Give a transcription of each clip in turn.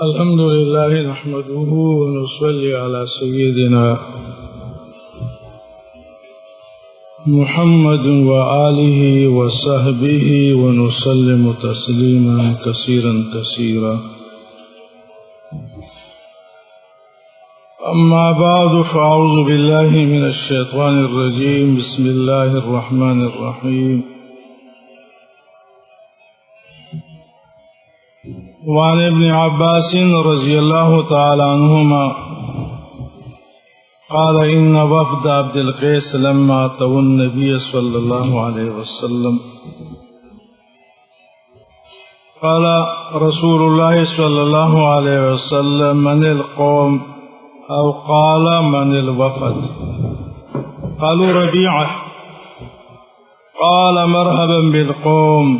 الحمد لله نحمده ونصلي على سيدنا محمد وآله وصحبه ونسلم تسليما كثيرا كثيرا. أما بعد فأعوذ بالله من الشيطان الرجيم. بسم الله الرحمن الرحيم. وعن ابن عباس رضي الله تعالى عنهما قال إن وفد عبد القيس لما أتوا النبي صلى الله عليه وسلم قال رسول الله صلى الله عليه وسلم من القوم أو قال من الوفد؟ قالوا ربيعة. قال مرحبا بالقوم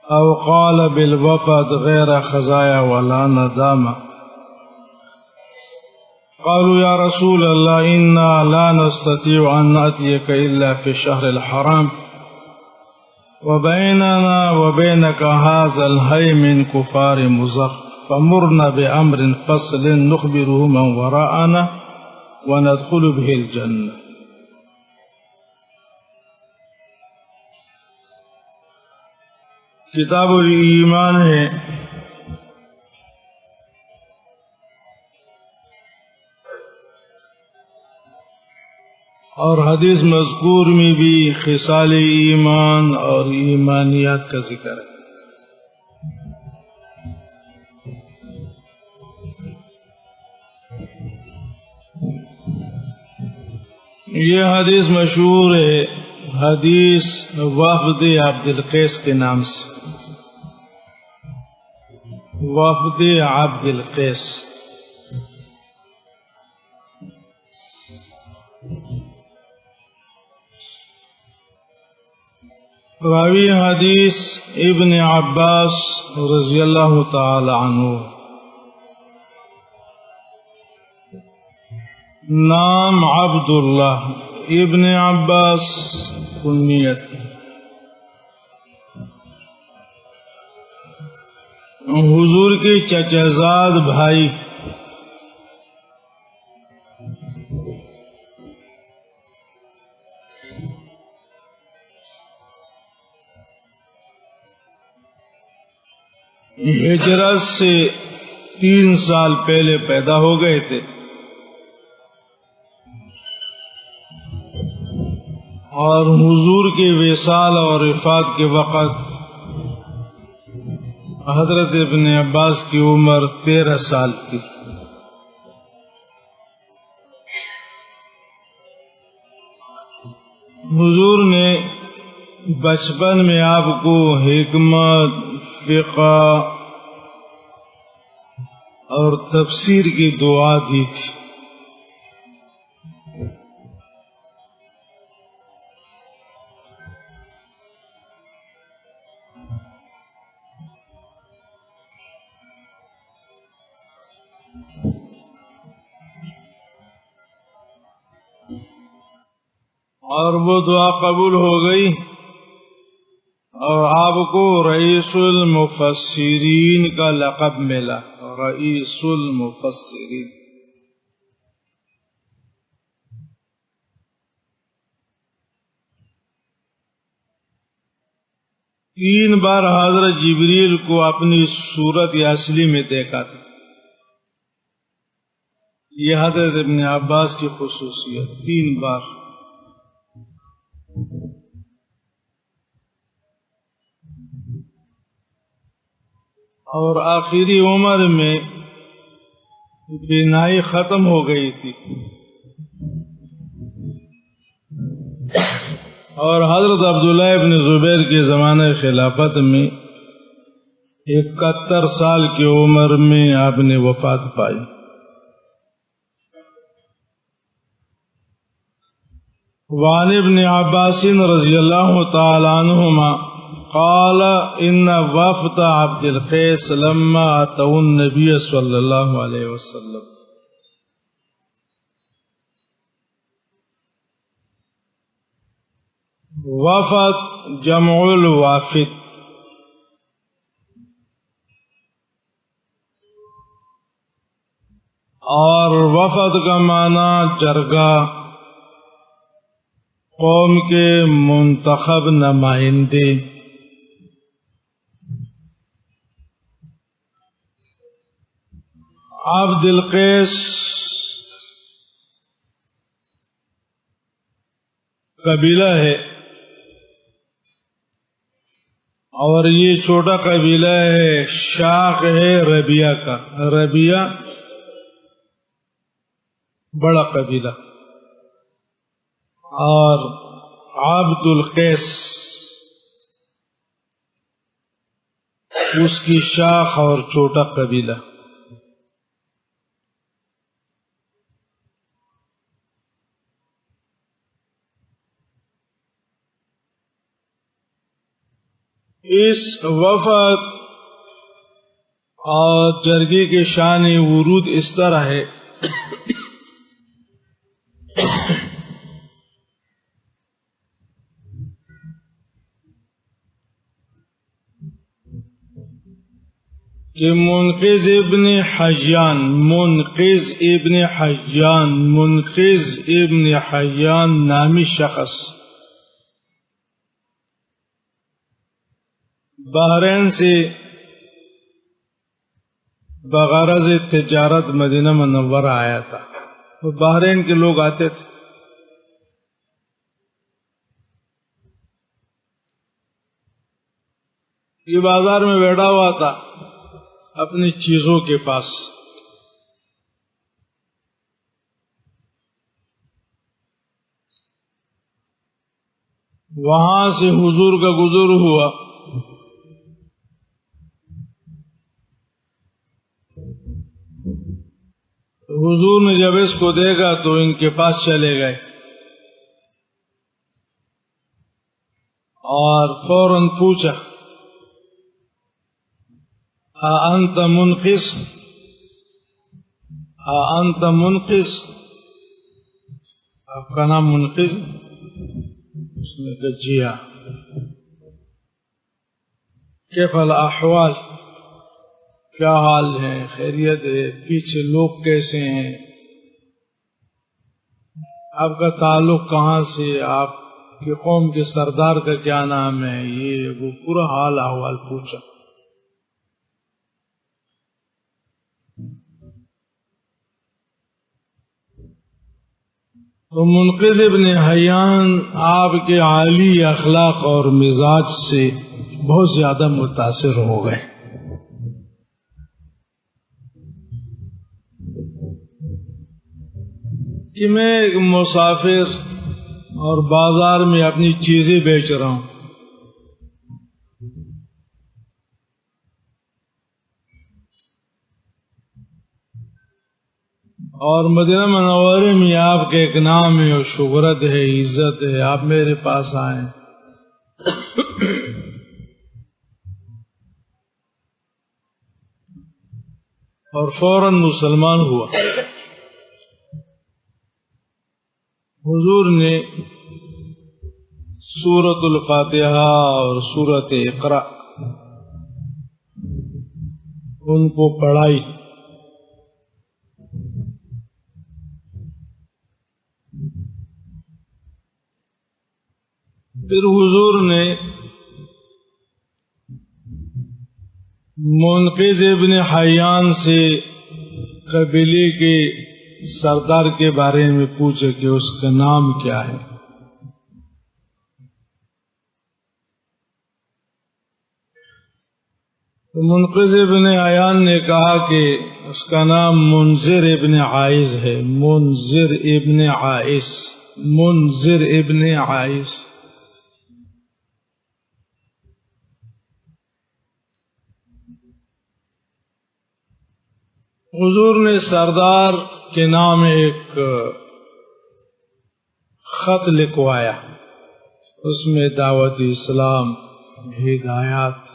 أو قال بالوفد غير خزايا ولا ندامة. قالوا يا رسول الله إنا لا نستطيع أن نأتيك إلا في الشهر الحرام وبيننا وبينك هذا الحي من كفار مضر فمرنا بأمر فصل نخبره من وراءنا وندخل به الجنة. کتاب الایمان ہے. اور حدیث مذکور میں بھی خصال ایمان اور ایمانیات کا ذکر ہے. یہ حدیث مشہور ہے حدیث وفد عبد القیس کے نام سے. وفد عبد القیس. راوی حدیث ابن عباس رضی اللہ تعالی عنہ. نام عبداللہ، ابن عباس کنیت. حضور کے چچزاد بھائی ہجرت سے 3 سال پہلے پیدا ہو گئے تھے اور حضور کے وصال اور وفات کے وقت حضرت ابن عباس کی عمر 13 سال تھی. حضور نے بچپن میں آپ کو حکمت، فقہ اور تفسیر کی دعا دی تھی. اور وہ دعا قبول ہو گئی اور آپ کو رئیس المفسرین کا لقب ملا. رئیس المفسرین. تین بار حضرت جبریل کو اپنی صورت اصلی میں دیکھا تھا. یہ حضرت ابن عباس کی خصوصیت. 3 بار. اور آخری عمر میں بینائی ختم ہو گئی تھی اور حضرت عبداللہ ابن زبیر کے زمانہ خلافت میں 71 سال کی عمر میں آپ نے وفات پائی. وعن ابن عباس رضی اللہ تعالی عنہما قال ان وفد عبد القیس لما اتوا النبی صلی اللہ علیہ وسلم. وفد جمع الوافد. اور وفد کا معنی جرگہ، قوم کے منتخب نمائندے۔ عبد القیس قبیلہ ہے اور یہ چھوٹا قبیلہ ہے، شاخ ہے ربیہ کا۔ ربیہ بڑا قبیلہ، اور عبد القیس اس کی شاخ اور چھوٹا قبیلہ۔ اس وفد اور جرگے کے شان ورود اس طرح ہے کہ منقذ ابن حیان نامی شخص بحرین سے بغرض تجارت مدینہ منورہ آیا تھا۔ وہ بحرین کے لوگ آتے تھے، یہ بازار میں بیٹھا ہوا تھا اپنی چیزوں کے پاس۔ وہاں سے حضور کا گزر ہوا، حضور نے جب اس کو دیکھا تو ان کے پاس چلے گئے اور فوراً پوچھا انت منقذ؟ انت منقذ؟ آپ کا نام منقذ؟ اس نے کہا جی ہاں۔ کیف الاحوال؟ کیا حال ہے؟ خیریت ہے؟ پیچھے لوگ کیسے ہیں؟ آپ کا تعلق کہاں سے؟ آپ کی قوم کے سردار کا کیا نام ہے؟ یہ وہ پورا حال احوال پوچھا۔ تو منقذ ابن حیان آپ کے عالی اخلاق اور مزاج سے بہت زیادہ متاثر ہو گئے۔ کہ میں ایک مسافر اور بازار میں اپنی چیزیں بیچ رہا ہوں، اور مدینہ منورے میں آپ کا ایک نام ہے اور شہرت ہے، عزت ہے، آپ میرے پاس آئیں اور فوراً مسلمان ہوا۔ حضور نے سورۃ الفاتحہ اور سورۃ اقرا ان کو پڑھائی۔ پھر حضور نے منقذ ابن حیان سے قبیلے کے سردار کے بارے میں پوچھے کہ اس کا نام کیا ہے۔ تو منقذ ابن حیان نے کہا کہ اس کا نام منذر ابن عائز ہے۔ منذر ابن عائز، منذر ابن عائز۔ حضور نے سردار کے نام ایک خط لکھوایا، اس میں دعوت اسلام، ہدایات،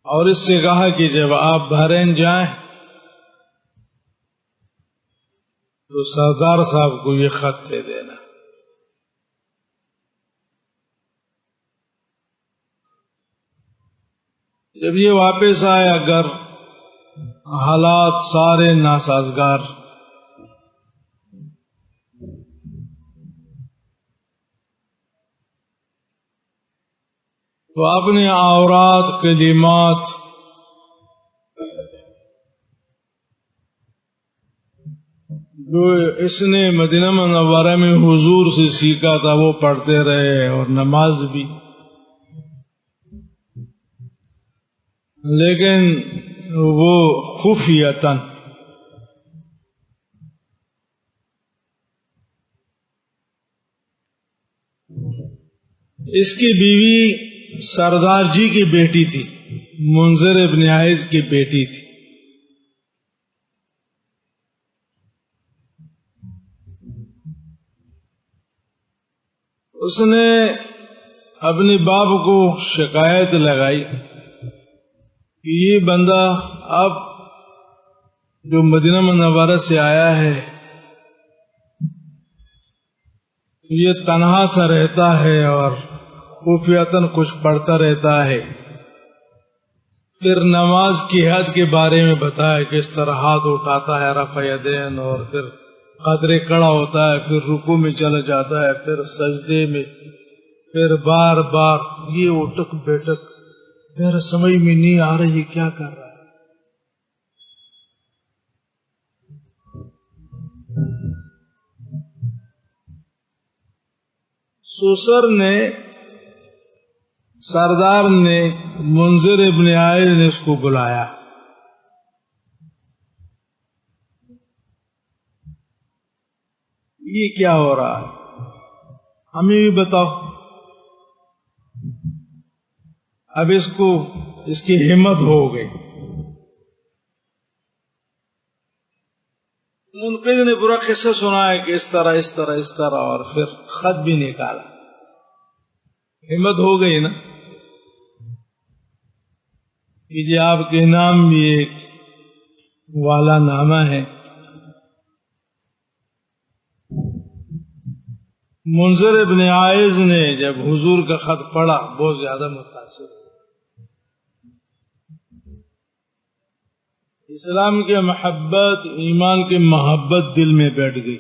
اور اس سے کہا کہ جب آپ بحرین جائیں تو سردار صاحب کو یہ خط دے دینا۔ جب یہ واپس آیا گھر حالات سارے ناسازگار. تو اپنے اوراد کلمات جو اس نے مدینہ منورہ میں حضور سے سیکھا تھا وہ پڑھتے رہے، اور نماز بھی. لیکن وہ خفیتاً اس کی بیوی سردار جی کی بیٹی تھی، منذر ابن عائز کی بیٹی تھی. اس نے اپنے باپ کو شکایت لگائی کہ یہ بندہ اب جو مدینہ منورہ سے آیا ہے یہ تنہا سا رہتا ہے اور خفیتاً کچھ پڑھتا رہتا ہے. پھر نماز کی حد کے بارے میں بتایا، کس طرح ہاتھ اٹھاتا ہے رفع یدین، اور پھر قدرے کھڑا ہوتا ہے، پھر رکوع میں چلا جاتا ہے، پھر سجدے میں، پھر بار بار یہ اٹک بیٹک. میرا سمجھ میں نہیں آ رہی کیا کر رہا ہے. سسر نے، سردار نے، منذر ابن عائز نے اس کو بلایا. یہ کیا ہو رہا ہے، ہمیں بھی بتاؤ. اب اس کی ہمت ہو گئی. منقذ نے پورا قصہ سنایا کہ اس طرح اس طرح اس طرح، اور پھر خط بھی نکالا. ہمت ہو گئی نا کہ جی آپ کے نام بھی ایک والا نامہ ہے. منذر ابن عائز نے جب حضور کا خط پڑھا بہت زیادہ متاثر ہوئے. اسلام کی محبت، ایمان کی محبت دل میں بیٹھ گئی،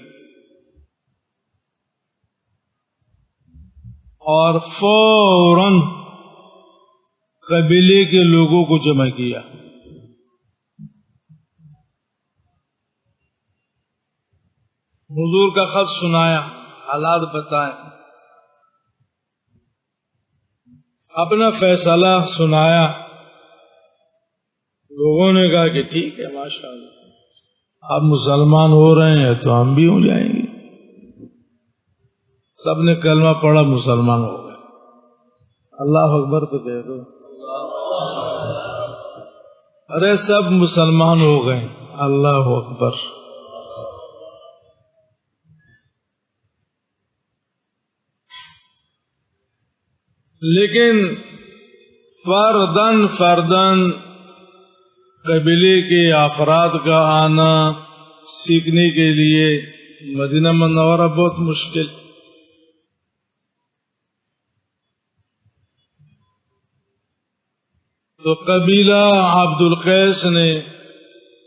اور فوراً قبیلے کے لوگوں کو جمع کیا. حضور کا خط سنایا، حالات بتائیں، اپنا فیصلہ سنایا. لوگوں نے کہا کہ ٹھیک ہے، ماشاءاللہ آپ مسلمان ہو رہے ہیں تو ہم بھی ہو جائیں گے. سب نے کلمہ پڑھا، مسلمان ہو گئے. اللہ اکبر تو کہہ دو. ارے سب مسلمان ہو گئے. اللہ اکبر. لیکن فردن فردن قبیلے کے افراد کا آنا سیکھنے کے لیے مدینہ منورہ بہت مشکل. تو قبیلہ عبد القیس نے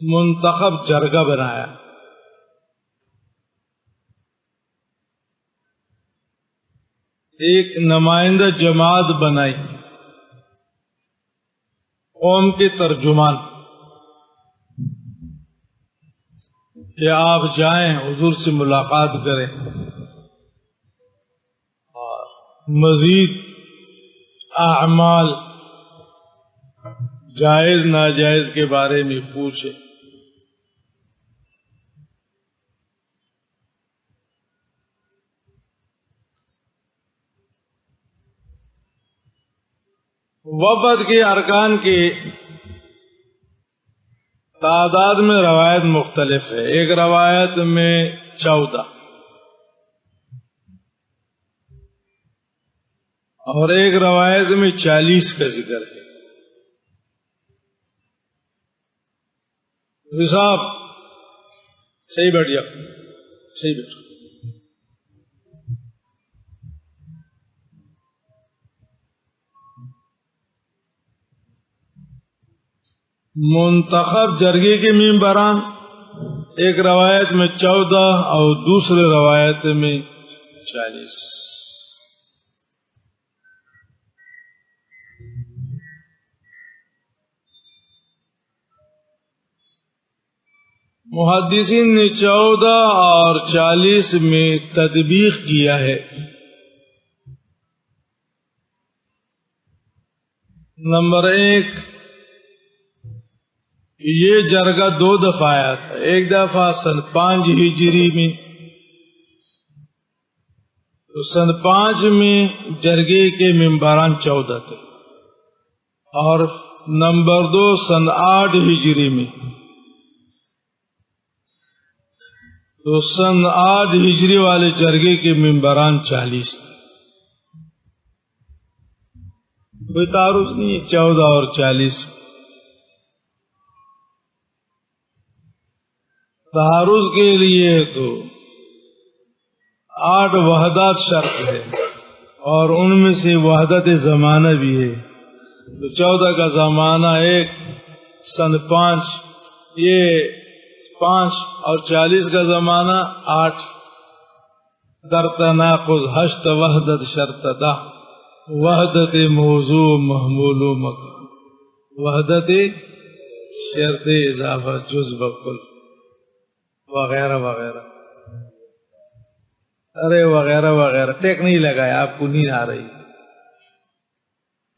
منتخب جرگہ بنایا. ایک نمائندہ جماعت بنائی، قوم کے ترجمان، کہ آپ جائیں حضور سے ملاقات کریں اور مزید اعمال جائز ناجائز کے بارے میں پوچھیں. وفد کے ارکان کی تعداد میں روایت مختلف ہے. ایک روایت میں 14 اور ایک روایت میں 40 کا ذکر ہے. صاحب صحیح بیٹھ جاؤ، صحیح بیٹھ. منتخب جرگے کے ممبران ایک روایت میں 14 اور دوسرے روایت میں 40. محدثین نے 14 اور 40 میں تطبیق کیا ہے. نمبر 1، یہ جرگہ 2 دفعہ آیا تھا. ایک دفعہ سن 5 ہجری میں، تو سن 5 میں جرگے کے ممبران 14 تھے. اور نمبر 2 سن 8 ہجری میں، تو سن 8 ہجری والے جرگے کے ممبران 40 تھے. کوئی تعارض نہیں، 14 اور 40. تعارض کے لیے تو 8 وحدات شرط ہے، اور ان میں سے وحدت زمانہ بھی ہے. تو 14 کا زمانہ 1 سن 5، یہ 5 اور 40 کا زمانہ 8. در تناقض 8 وحدت شرط دا، وحدت موضوع محمول و مکان، وحدت شرط اضافہ جز بکل وغیرہ وغیرہ. ارے وغیرہ وغیرہ ٹیک نہیں لگایا، آپ کو نیند آ رہی.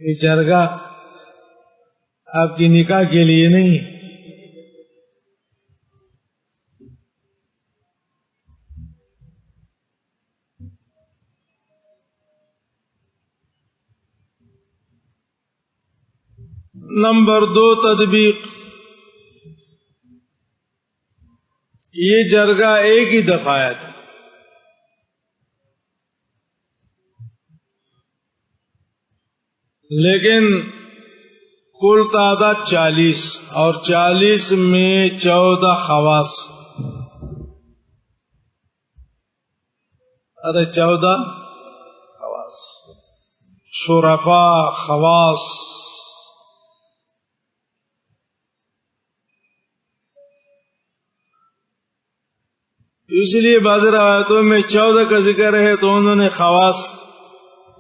یہ جرگہ آپ کی نکاح کے لیے نہیں. نمبر 2، تطبیق. یہ جرگہ ایک ہی دفعہ آیا تھا، لیکن کل تعداد 40، اور 40 میں 14 خواص. ارے 14 خواص، شرفاء، خواص. اس لیے بعض روایتوں میں 14 کا ذکر ہے تو انہوں نے خواص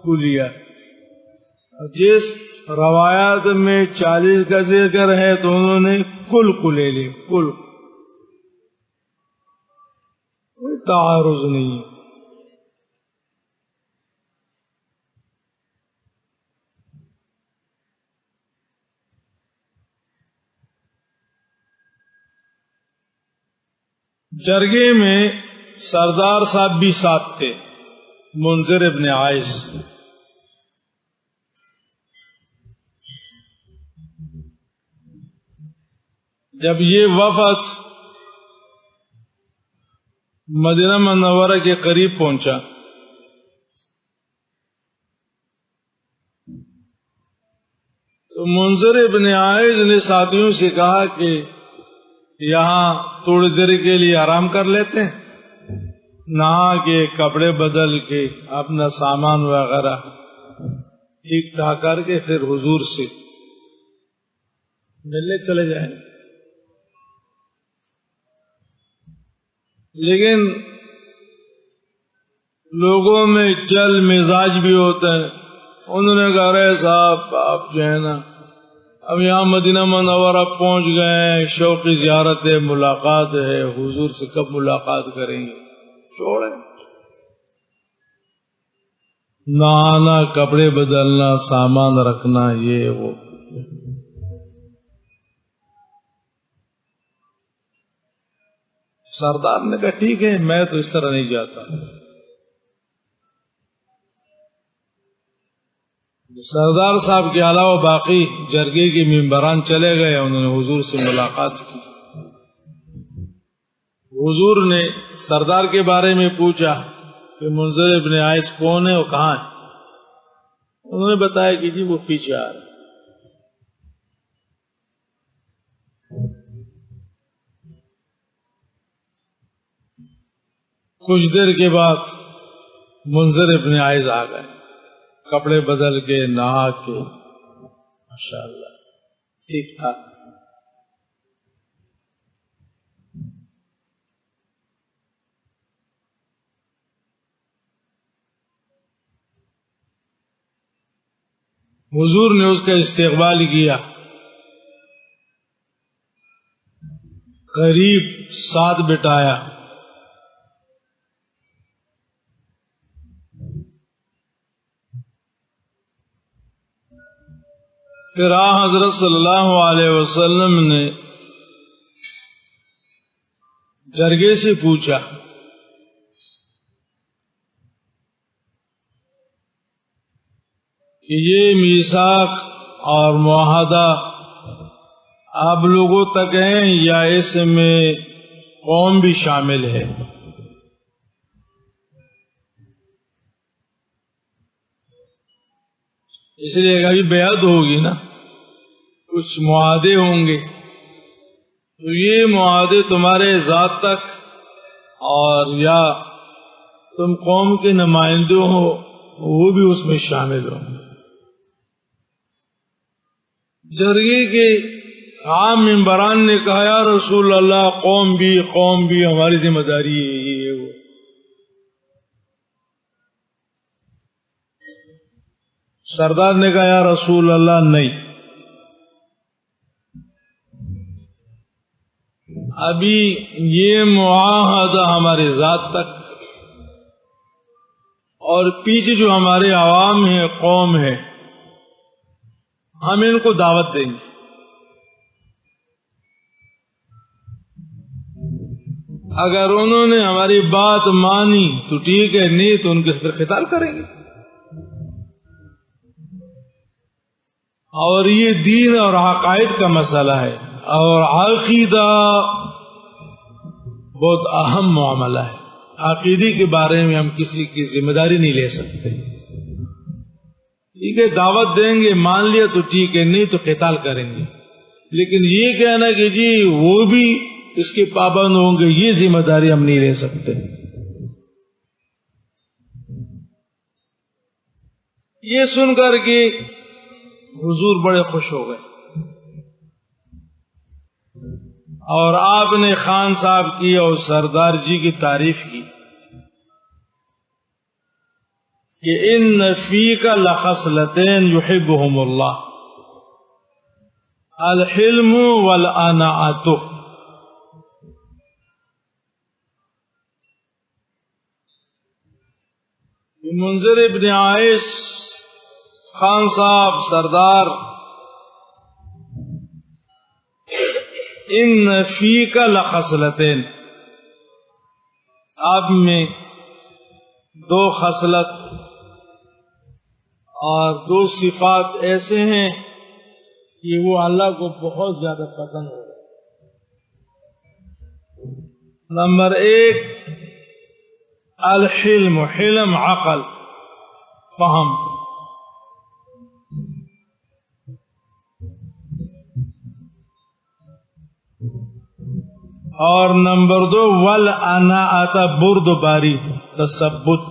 کو لیا. جس روایات میں 40 کا ذکر ہے تو انہوں نے کل کو لے لی. کل، کوئی تعارض نہیں ہے. جرگے میں سردار صاحب بھی ساتھ تھے، منذر ابن عائس. جب یہ وفد مدینہ منورہ کے قریب پہنچا تو منذر ابن عائس نے ساتھیوں سے کہا کہ یہاں تھوڑی دیر کے لیے آرام کر لیتے ہیں، نہا کے کپڑے بدل کے اپنا سامان وغیرہ ٹھیک ٹھاک کر کے پھر حضور سے ملنے چلے جائیں. لیکن لوگوں میں جل مزاج بھی ہوتا ہے. انہوں نے کہا رہے صاحب آپ جو ہے نا اب یہاں مدینہ منورہ پہنچ گئے ہیں، شوقی زیارت ہے، ملاقات ہے، حضور سے کب ملاقات کریں گے؟ چھوڑیں. نہانا، کپڑے بدلنا، سامان رکھنا، یہ وہ. سردار نے کہا ٹھیک ہے، میں تو اس طرح نہیں جاتا. سردار صاحب کے علاوہ باقی جرگے کے ممبران چلے گئے، انہوں نے حضور سے ملاقات کی. حضور نے سردار کے بارے میں پوچھا کہ منذر ابن عائس کون ہے اور کہاں ہے؟ انہوں نے بتایا کہ جی وہ پیچھے آ رہا. کچھ دیر کے بعد منذر ابن عائس آ گئے، کپڑے بدل کے، نہا کے، ماشاءاللہ ٹھیک ٹھاک. حضور نے اس کا استقبال کیا، قریب ساتھ بٹھایا، پھر حضرت صلی اللہ علیہ وسلم نے جرگے سے پوچھا کہ یہ میثاق اور معاہدہ آپ لوگوں تک ہیں یا اس میں قوم بھی شامل ہے؟ اس لیے کہ ابھی بیعت ہوگی نا، کچھ معاہدے ہوں گے، تو یہ معاہدے تمہارے ذات تک اور یا تم قوم کے نمائندے ہو وہ بھی اس میں شامل ہوں۔ جرگے کے عام ممبران نے کہا یا رسول اللہ قوم بھی ہماری ذمہ داری ہے، یہ وہ۔ سردار نے کہا یا رسول اللہ نہیں، ابھی یہ معاہدہ ہمارے ذات تک اور پیچھے جو ہمارے عوام ہیں، قوم ہے، ہم ان کو دعوت دیں گے، اگر انہوں نے ہماری بات مانی تو ٹھیک ہے، نہیں تو ان کے پھر قتال کریں گے۔ اور یہ دین اور عقائد کا مسئلہ ہے، اور عقیدہ بہت اہم معاملہ ہے، عقیدے کے بارے میں ہم کسی کی ذمہ داری نہیں لے سکتے۔ ٹھیک ہے دعوت دیں گے، مان لیا تو ٹھیک ہے، نہیں تو قتال کریں گے، لیکن یہ کہنا کہ جی وہ بھی اس کے پابند ہوں گے، یہ ذمہ داری ہم نہیں لے سکتے۔ یہ سن کر کے حضور بڑے خوش ہو گئے، اور آپ نے خان صاحب کی اور سردار جی کی تعریف کی کہ ان فیک لخصلتین یحبہم اللہ، الحلم والاناۃ۔ منذر ابن عائش خان صاحب سردار، ان فیک لخصلتین، آپ میں دو خصلت اور دو صفات ایسے ہیں کہ وہ اللہ کو بہت زیادہ پسند ہو۔ نمبر ایک الحلم، حلم عقل فہم، اور نمبر دو والاناۃ، بردباری، تثبت۔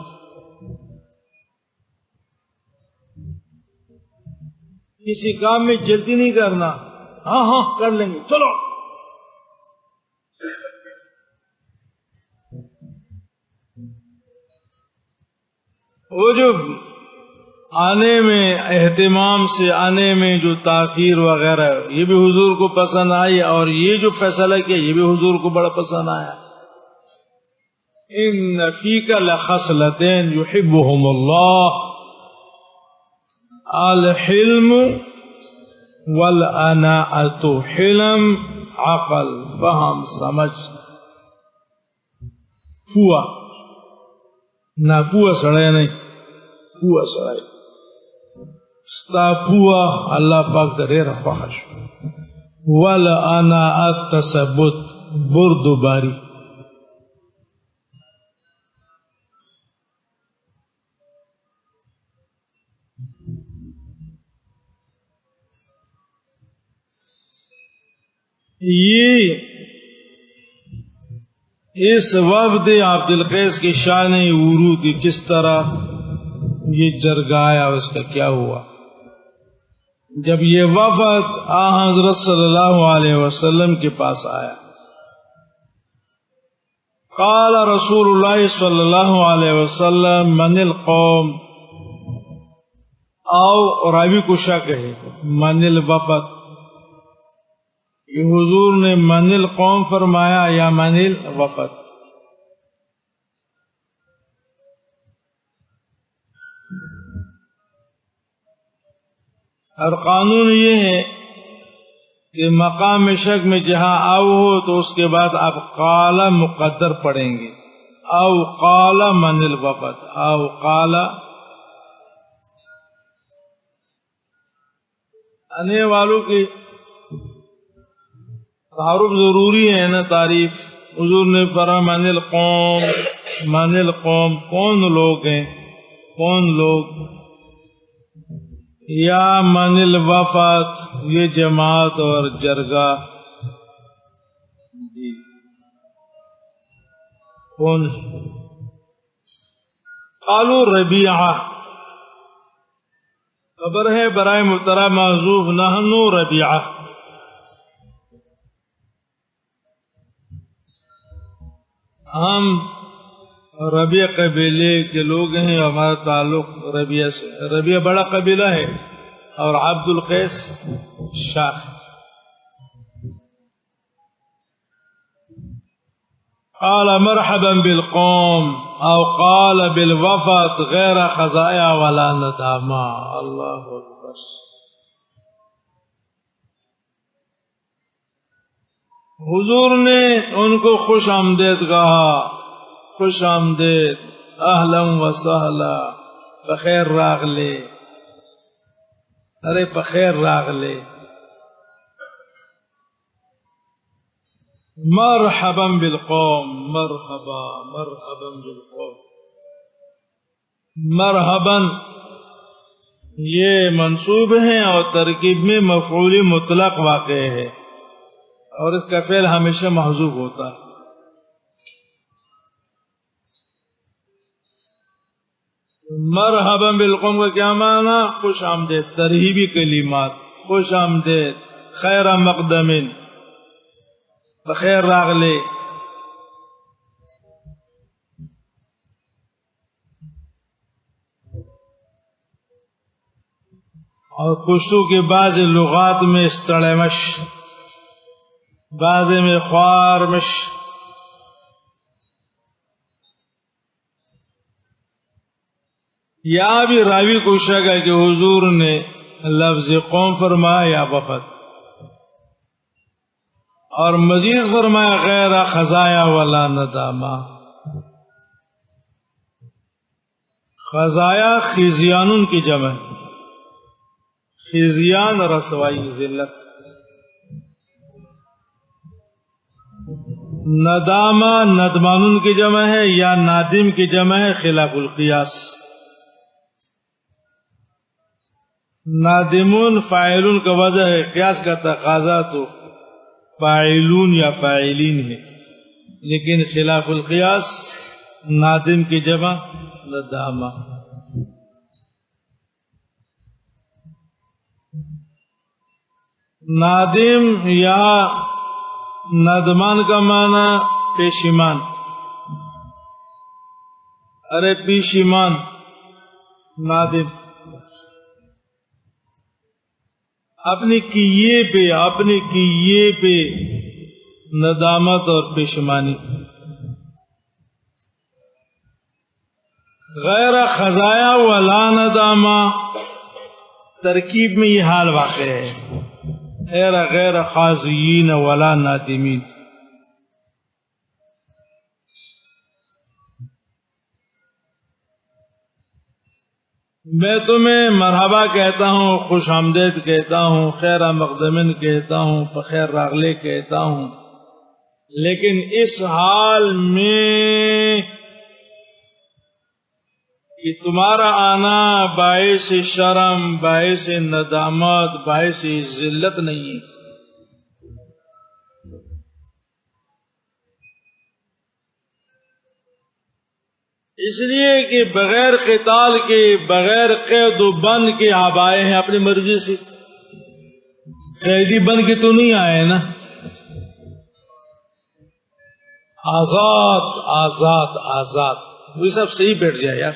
کسی کام میں جلدی نہیں کرنا، ہاں کر لیں گے، چلو۔ وہ جو آنے میں اہتمام سے آنے میں جو تاخیر وغیرہ، یہ بھی حضور کو پسند آئی، اور یہ جو فیصلہ کیا یہ بھی حضور کو بڑا پسند آیا۔ ان فیک لخصلتین یحبہم اللہ، الحلم والاناۃ، حلم عقل فہم سمجھ۔ پوا نہ پوا سڑے نہیں، پوا سڑے ستا پوا اللہ پاک درے رفاش، والاناۃ تثبت، بردباری۔ یہ اس وفد عبد القیس کی شان ورود کس طرح یہ جرگہ آیا، اس کا کیا ہوا؟ جب یہ وفد حضرت صلی اللہ علیہ وسلم کے پاس آیا، قال رسول اللہ صلی اللہ علیہ وسلم من القوم، او راوی کو شک ہے من الوفد، یہ حضور نے من القوم فرمایا یا من الوفد؟ اور قانون یہ ہے کہ مقام شک میں جہاں او ہو تو اس کے بعد آپ قال مقدر پڑھیں گے، او قال من الوفد، او قال آنے والوں کی تعارف ضروری ہے نا، تعریف۔ حضور نے فرمایا من القوم، من القوم کون لوگ ہیں، کون لوگ، یا من الوفد یہ جماعت اور جرگہ جی کون ہے؟ قالوا ربیعہ، خبر ہے برائے مبتدا محذوف نحن ربیعہ، ہم ربیع قبیلے کے لوگ ہیں، ہمارا تعلق ربیع سے، ربیع بڑا قبیلہ ہے اور عبد القیس شاخ۔ قال مرحبا بالقوم او قال بالوفد غیر خزایا ولا نداما، اللہ اکبر۔ حضور نے ان کو خوش آمدید کہا، خوش آمدید، اہلا و سہلا، بخیر راغلے، ارے بخیر راغلے، مرحبا بالقوم، مرحبا مرحبا بالقوم۔ مرحبا یہ منصوب ہے اور ترکیب میں مفعول مطلق واقع ہے اور اس کا فعل ہمیشہ محذوف ہوتا ہے۔ مرحبا بالقوم کا کیا معنی؟ خوش آمدید، ترہیبی کلمات، خوش آمدید، خیر مقدم، بخیر راغلے۔ اور پشتو کے بعض لغات میں استڑمش، بعض میں خوارمش۔ یہاں بھی راوی کو شک ہے کہ حضور نے لفظ قوم فرمایا یا وفد، اور مزید فرمایا غیر خزایا ولا ندامہ۔ خزایا خزیان کی جمع، خزیان رسوائی ذلت، ندامہ ندمان کی جمع ہے یا نادم کی جمع ہے خلاف القیاس۔ نادمون فاعلون کا وجہ ہے، قیاس کا تقاضا تو فاعلون یا فاعلین ہے، لیکن خلاف القیاس نادم کی جمع ندامہ۔ نادم یا ندمان کا معنی پیشیمان، ارے پیشیمان نادم، اپنے کیے پہ ندامت اور پیشمانی۔ غیر خزایا ولا ندامہ ترکیب میں یہ حال واقع ہے، غیر خازیین ولا نادمین۔ میں تمہیں مرحبا کہتا ہوں، خوش آمدید کہتا ہوں، خیر مقدمن کہتا ہوں، بخیر راغلے کہتا ہوں، لیکن اس حال میں کہ تمہارا آنا باعث شرم، باعث ندامت، باعث ذلت نہیں ہے۔ اس لیے کہ بغیر قتال کے، بغیر قید و بند کے آپ آئے ہیں اپنی مرضی سے، قیدی بن کے تو نہیں آئے نا، آزاد آزاد آزاد۔ وہ سب صحیح بیٹھ جائے یار۔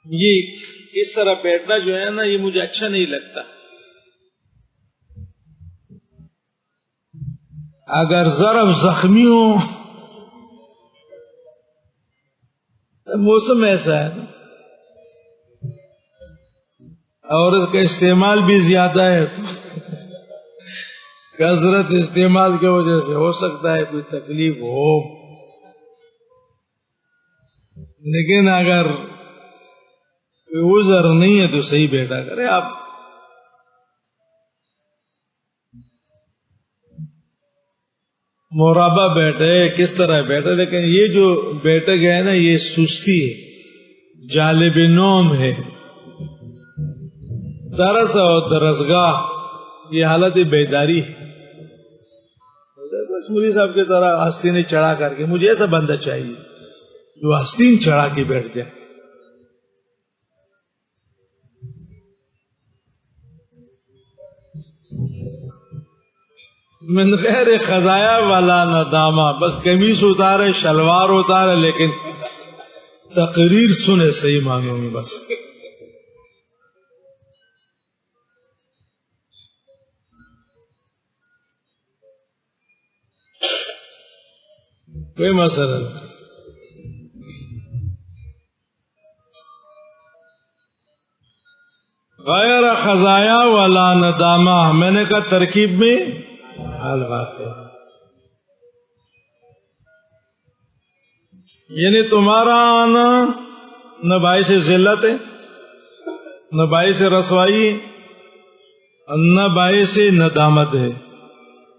یہ اس طرح بیٹھنا جو ہے نا، یہ مجھے اچھا نہیں لگتا. اگر ضرب زخمی ہو، موسم ایسا ہے اور اس کا استعمال بھی زیادہ ہے، کثرت استعمال کی وجہ سے ہو سکتا ہے کوئی تکلیف ہو. لیکن اگر کوئی عذر نہیں ہے تو صحیح بیٹھا کرے. آپ مربع بیٹھے، کس طرح بیٹھے، لیکن یہ جو بیٹھک ہے نا، یہ سستی ہے، جالب نوم ہے. درس اور درسگاہ یہ حالت بیداری ہے. مولوی صاحب کی طرح آستینیں چڑھا کر کے، مجھے ایسا بندہ چاہیے جو آستین چڑھا کے بیٹھ جائے. من غیر خزایا والا ندامہ، بس قمیص اتارے، شلوار اتارے، لیکن تقریر سنے صحیح معنوں میں. بس کوئی مسئلہ نہیں. غیر خزایا والا ندامہ، میں نے کہا ترکیب میں حال بات ہے، یعنی تمہارا آنا نہ باعث ذلت ہے، نہ باعث رسوائی، نہ باعث ندامت ہے،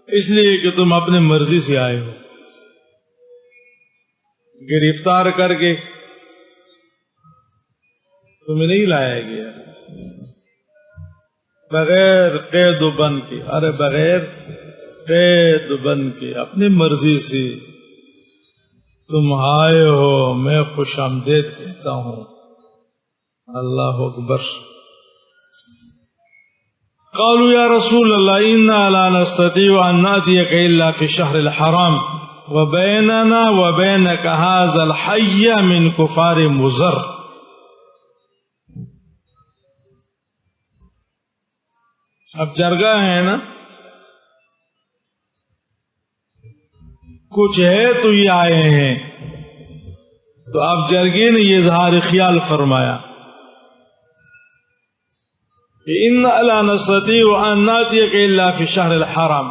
اس لیے کہ تم اپنے مرضی سے آئے ہو، گرفتار کر کے تمہیں نہیں لایا گیا بغیر قید و بند کے. ارے بغیر قید و بند کے اپنی مرضی سے تم آئے ہو، میں خوش آمدید کہتا ہوں. اللہ اکبر. قالوا یا رسول اللہ انا لا نستطيع ان ناتيك الا في الشهر الحرام وبيننا وبينك هذا الحي من كفار مضر. اب جرگہ ہے نا، کچھ ہے تو یہ آئے ہیں، تو اب جرگے نے یہ اظہار خیال فرمایا ان لا نستطيع ان ناتيك الا في الشهر الحرام.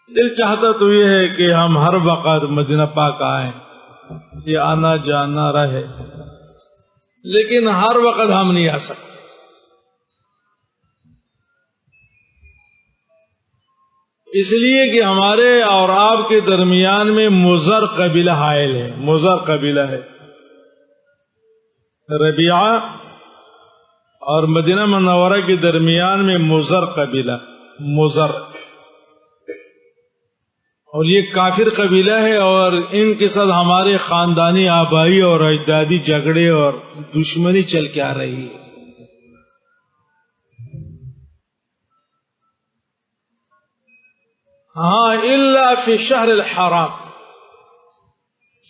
دل چاہتا تو یہ ہے کہ ہم ہر وقت مدینہ پاک آئیں، یہ آنا جانا رہے، لیکن ہر وقت ہم نہیں آ سکتے، اس لیے کہ ہمارے اور آپ کے درمیان میں مضر قبیلہ حائل ہے. مضر قبیلہ ہے، ربیعہ اور مدینہ منورہ کے درمیان میں مضر قبیلہ، مضر، اور یہ کافر قبیلہ ہے، اور ان کے ساتھ ہمارے خاندانی آبائی اور اجدادی جھگڑے اور دشمنی چل کے آ رہی ہے. ہاں الا فی الشہر الحرام،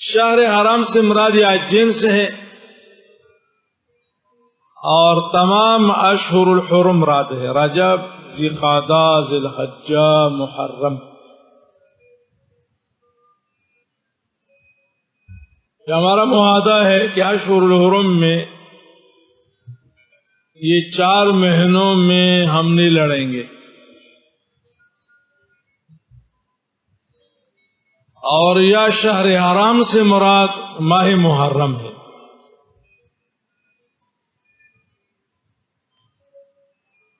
شہر حرام سے مراد یہ جنس ہے، اور تمام اشہر الحرم مراد ہے، رجب، ذی قعدہ، ذی الحجہ، محرم. ہمارا معاہدہ ہے کہ اشہر الحرم میں یہ 4 مہینوں میں ہم نہیں لڑیں گے، اور یا شہر حرام سے مراد ماہ محرم ہے.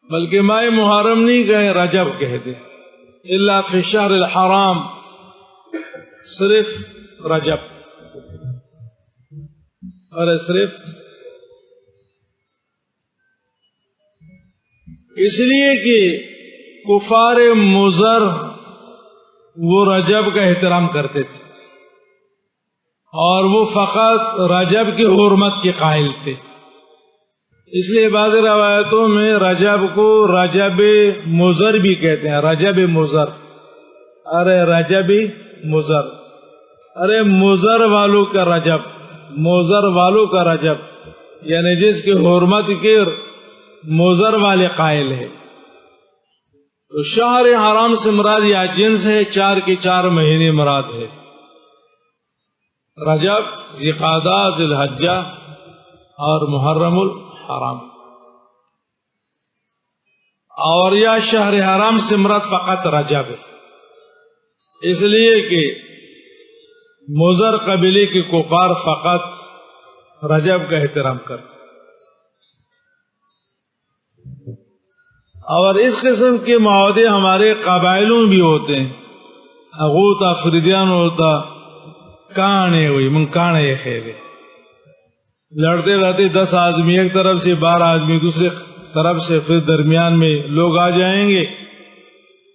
بلکہ ماہ محرم نہیں کہے، رجب کہہ دے. الا فی الشہر الحرام، صرف رجب، اور صرف اس لیے کہ کفار مضر وہ رجب کا احترام کرتے تھے، اور وہ فقط رجب کی حرمت کے قائل تھے. اس لیے بعض روایتوں میں رجب کو رجب مضر بھی کہتے ہیں، رجب مضر. ارے رجب مضر، ارے مضر والوں کا رجب، موزر والوں کا رجب، یعنی جس کی حرمت کے موزر والے قائل ہے. تو شہر حرام سے مراد یا جنس ہے، 4 کے 4 مہینے مراد ہے، رجب، ذوالقعدہ، ذی الحجہ اور محرم الحرام. اور یا شہر حرام سے مراد فقط رجب ہے، اس لیے کہ مضر قبیلے کے کفار فقط رجب کا احترام کرتے. اور اس قسم کے معاہدے ہمارے قبائلوں بھی ہوتے ہیں. اغوت افریدیان ہوتا کانے ہوئی من کانے خیبے، لڑتے لڑتے 10 آدمی ایک طرف سے، 12 آدمی دوسرے طرف سے، پھر درمیان میں لوگ آ جائیں گے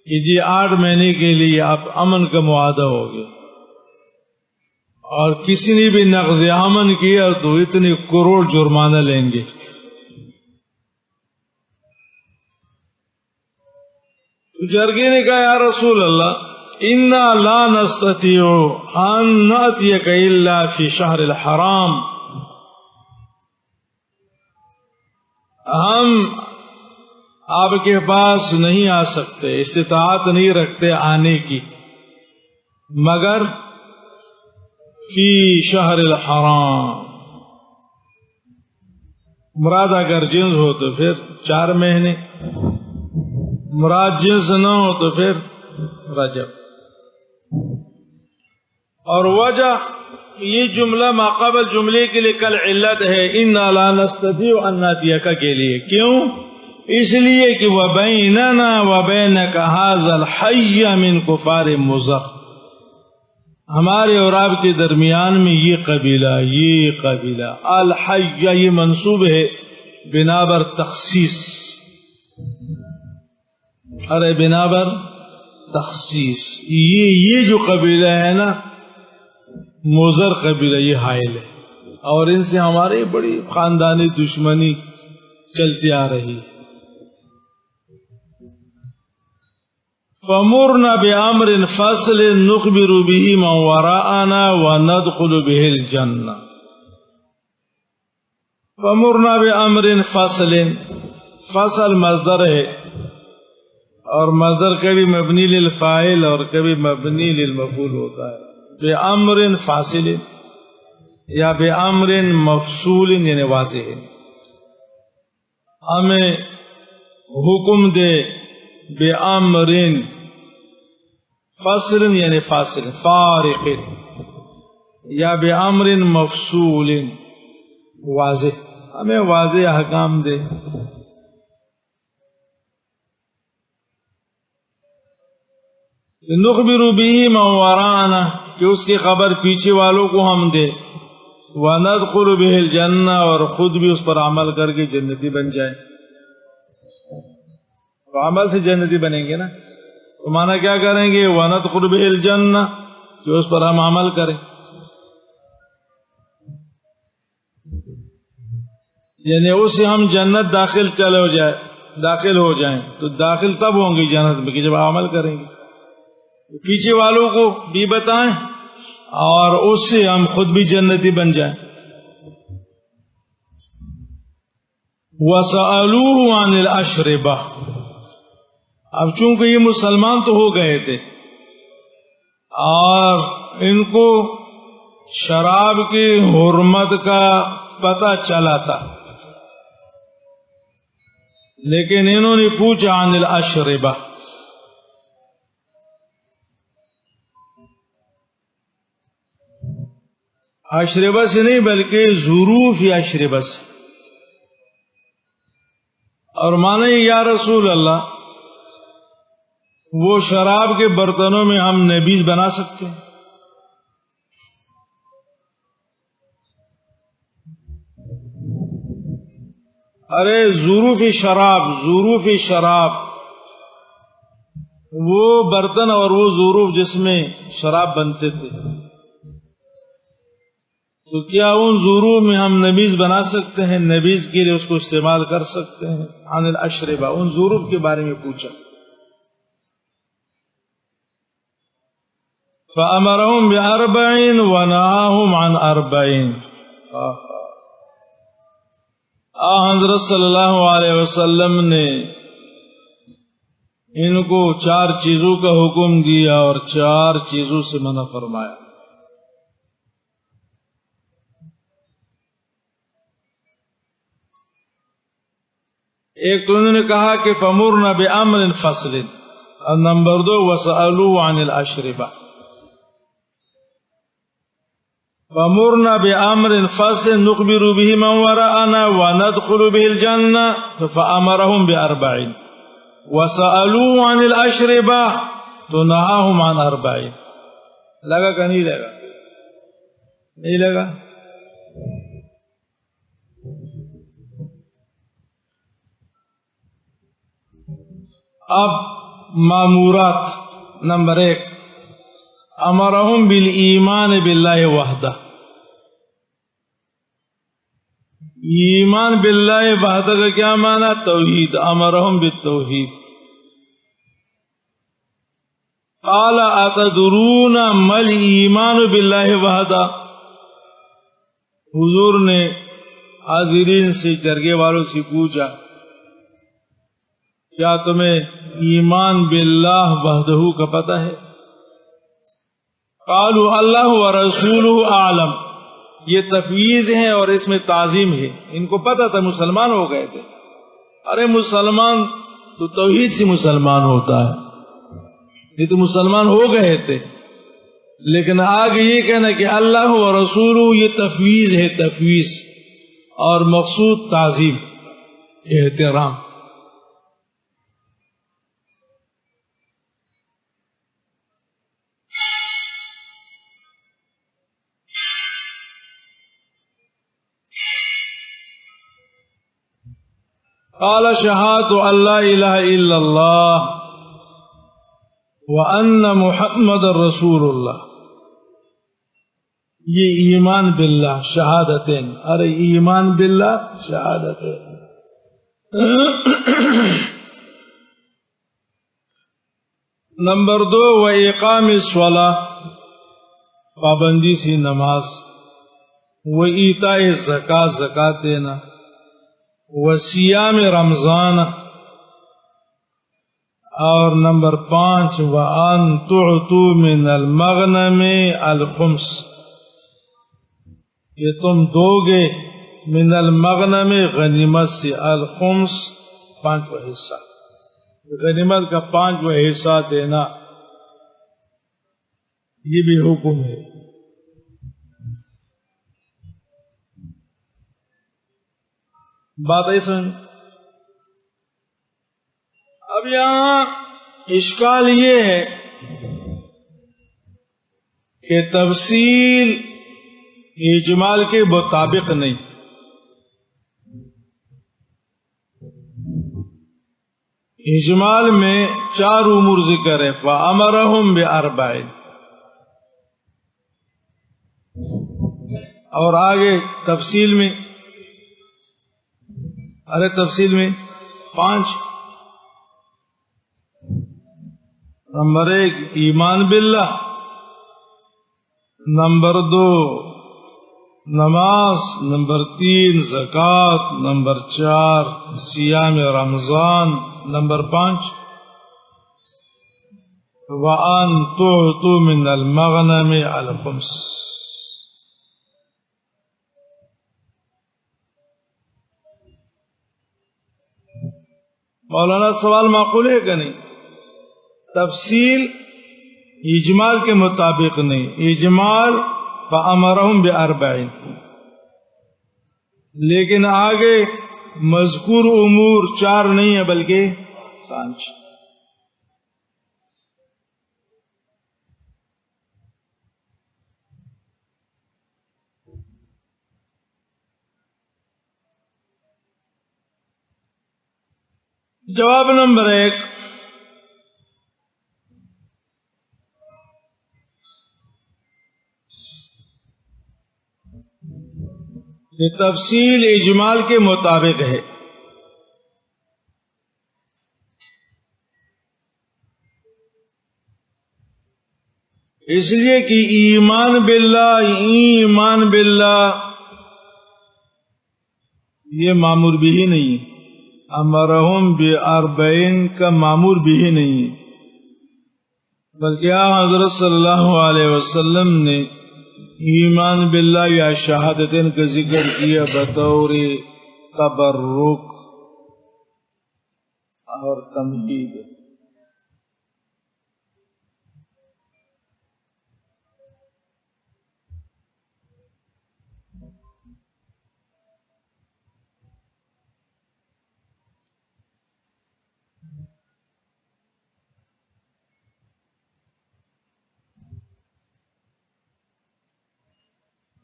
کہ جی 8 مہینے کے لیے آپ امن کا معاہدہ ہو گیا، اور کسی نے بھی نقض امن کیا تو اتنے کروڑ جرمانہ لیں گے. تو جرگے نے کہا یا رسول اللہ انا لا نستطيع ان ناتيك الا في شهر الحرام، ہم آپ کے پاس نہیں آ سکتے، استطاعت نہیں رکھتے آنے کی مگر فی شہر الحرام. مراد اگر جنس ہو تو پھر 4 مہینے، مراد جنس نہ ہو تو پھر رجب. اور وجہ یہ جملہ ماقبل جملے کے لیے کل علت ہے انا لا نستطيع ان ناتيك کے لیے. کیوں؟ اس لیے کہ وبیننا وبینک ھذا الحی من کفار مضر، ہمارے اور آپ کے درمیان میں یہ قبیلہ الحی، یہ منصوب ہے بنابر تخصیص، ارے بنابر تخصیص، یہ جو قبیلہ ہے نا مضر قبیلہ، یہ حائل ہے، اور ان سے ہماری بڑی خاندانی دشمنی چلتی آ رہی. فَمُرْنَا بِأَمْرٍ فَصْلٍ نُخْبِرُ بِهِ مَنْ وَرَاءَنَا وَنَدْخُلُ بِهِ الْجَنَّةَ. فَمُرْنَا بِأَمْرٍ فَصْلٍ، فصل مصدر ہے، اور مصدر کبھی مبنی للفاعل اور کبھی مبنی للمفعول ہوتا ہے. بِأَمْرٍ فاصل یا بِأَمْرٍ مفصول یعنی واضح ہے، ہمیں حکم دے بِأَمْرٍ فصل یعنی فاصل فارق، یا بِأَمْرٍ مفصول واضح، ہمیں واضح احکام دے. نخبر به من وراءنا، کہ اس کی خبر پیچھے والوں کو ہم دے، وندخل به الجنہ، اور خود بھی اس پر عمل کر کے جنتی بن جائے. تو عمل سے جنتی بنیں گے نا، تو مانا کیا کریں گے؟ وندخل به الجنہ، کہ اس پر ہم عمل کریں، یعنی اس سے ہم جنت داخل ہو جائیں. تو داخل تب ہوں گے جنت میں کہ جب عمل کریں گے. پیچھے والوں کو بھی بتائیں اور اس سے ہم خود بھی جنتی بن جائیں. وَسَأَلُوهُ عَنِ الْأَشْرِبَةِ، اب چونکہ یہ مسلمان تو ہو گئے تھے اور ان کو شراب کی حرمت کا پتہ چلا تھا، لیکن انہوں نے پوچھا عن الاشربہ، اشربہ سے نہیں بلکہ ظروف یا اشربہ سے. اور مانے یا رسول اللہ وہ شراب کے برتنوں میں ہم نبیذ بنا سکتے ہیں؟ ارے ظروف شراب وہ برتن اور وہ ظروف جس میں شراب بنتے تھے، تو کیا ان ظروف میں ہم نبیذ بنا سکتے ہیں؟ نبیذ کے لیے اس کو استعمال کر سکتے ہیں؟ عن الاشربہ، ان ظروف کے بارے میں پوچھا. فَأَمَرَهُمْ بِأَرْبَعٍ وَنَهَاهُمْ عَنْ أَرْبَعٍ، حضرت صلی اللہ علیہ وسلم نے ان کو 4 چیزوں کا حکم دیا اور 4 چیزوں سے منع فرمایا. ایک تو انہوں نے کہا کہ فَمُرْنَا بِأَمْرٍ فَصْلٍ، اور نمبر 2 وَسَأَلُوا عَنِ الْأَشْرِبَةِ. فَمُرْنَا بِأَمْرٍ فَصْلٍ نُخْبِرُ بِهِ مَنْ وَرَاءَنَا وَنَدْخُلُ بِهِ الْجَنَّةَ فَأَمَرَهُمْ بِأَرْبَعٍ وَسَأَلُوا عَنِ الْأَشْرِبَةِ تو نَهَاهُمْ عَنْ 40. لگا کہ نہیں لگا؟ نہیں لگا. اب مامورات. نمبر 1 امرہم بالایمان باللہ وحدہ. ایمان باللہ وحدہ کا کیا معنی؟ توحید. امرہم بالتوحید. قال اتدرون ما الایمان باللہ وحدہ. حضور نے حاضرین سے، جرگے والوں سے پوچھا کیا تمہیں ایمان باللہ وحدہ کا پتہ ہے؟ قالوا اللہ ورسولہ اعلم. یہ تفویض ہے اور اس میں تعظیم ہے. ان کو پتہ تھا، مسلمان ہو گئے تھے. ارے مسلمان تو توحید سے مسلمان ہوتا ہے، یہ تو مسلمان ہو گئے تھے. لیکن آگے یہ کہنا کہ اللہ ورسولہ، یہ تفویض ہے، تفویض، اور مقصود تعظیم، احترام. قال شہادۃ ان لا الہ الا اللہ وان محمد رسول اللہ. یہ ایمان باللہ شہادتین. ارے ایمان باللہ شہادتین. نمبر 2 واقام الصلاۃ، پابندی سے نماز. وایتاء الزکاۃ، زکات دینا. وصیام رمضان. اور نمبر 5 وان تعطوا من المغنم الخمس، یہ تم دو گے من المغنم غنیمت سے، الخمس 5واں حصہ، غنیمت کا 5واں حصہ دینا، یہ بھی حکم ہے. بات ایسا. اب یہاں اشکال یہ ہے کہ تفصیل اجمال کے مطابق نہیں. اجمال میں 4 امور ذکر ہے. فَأَمَرَهُمْ بِأَرْبَعٍ، اور آگے تفصیل میں، ارے تفصیل میں 5. نمبر 1 ایمان باللہ، نمبر 2 نماز، نمبر 3 زکات، نمبر 4 صیام رمضان، نمبر 5 وَأَن تُعْطُوا مِنَ الْمَغْنَمِ الْخُمُسَ. مولانا سوال معقول ہے کہ نہیں؟ تفصیل اجمال کے مطابق نہیں. اجمال فَأَمَرَهُمْ بِأَرْبَعٍ، لیکن آگے مذکور امور 4 نہیں ہے بلکہ 5. جواب نمبر 1 یہ تفصیل اجمال کے مطابق ہے. اس لیے کہ ایمان باللہ یہ معمور بھی ہی نہیں ہے، امرہم باربعین کا معمور بھی ہی نہیں ہے، بلکہ حضرت صلی اللہ علیہ وسلم نے ایمان باللہ یا شہادتین کا ذکر کیا بطور تبرک اور تمہید۔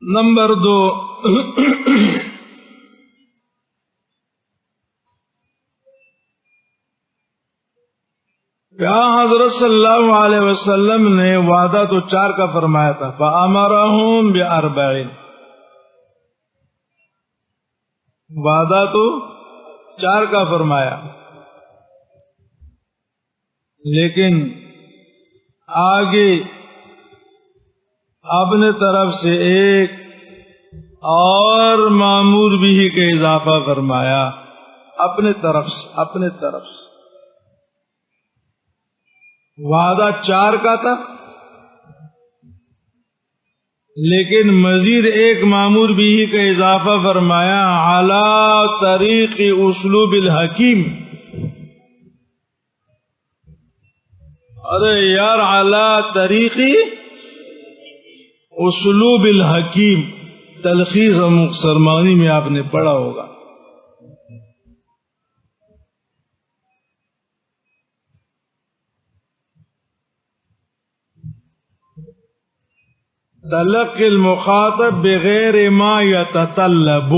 نمبر 2، حضرت صلی اللہ علیہ وسلم نے وعدہ تو 4 کا فرمایا تھا، فَأَمَرَهُمْ بِأَرْبَعٍ، وعدہ تو 4 کا فرمایا، لیکن آگے اپنے طرف سے ایک اور معمور بھی کا اضافہ فرمایا، اپنے طرف سے وعدہ 4 کا تھا، لیکن مزید ایک معمور بھی کا اضافہ فرمایا، علی طریق اسلوب الحکیم۔ ارے یار، علی طریق اسلوب الحکیم، تلخیص اور مختصرمانی میں آپ نے پڑھا ہوگا۔ تلقی المخاطب بغیر ما یتطلب،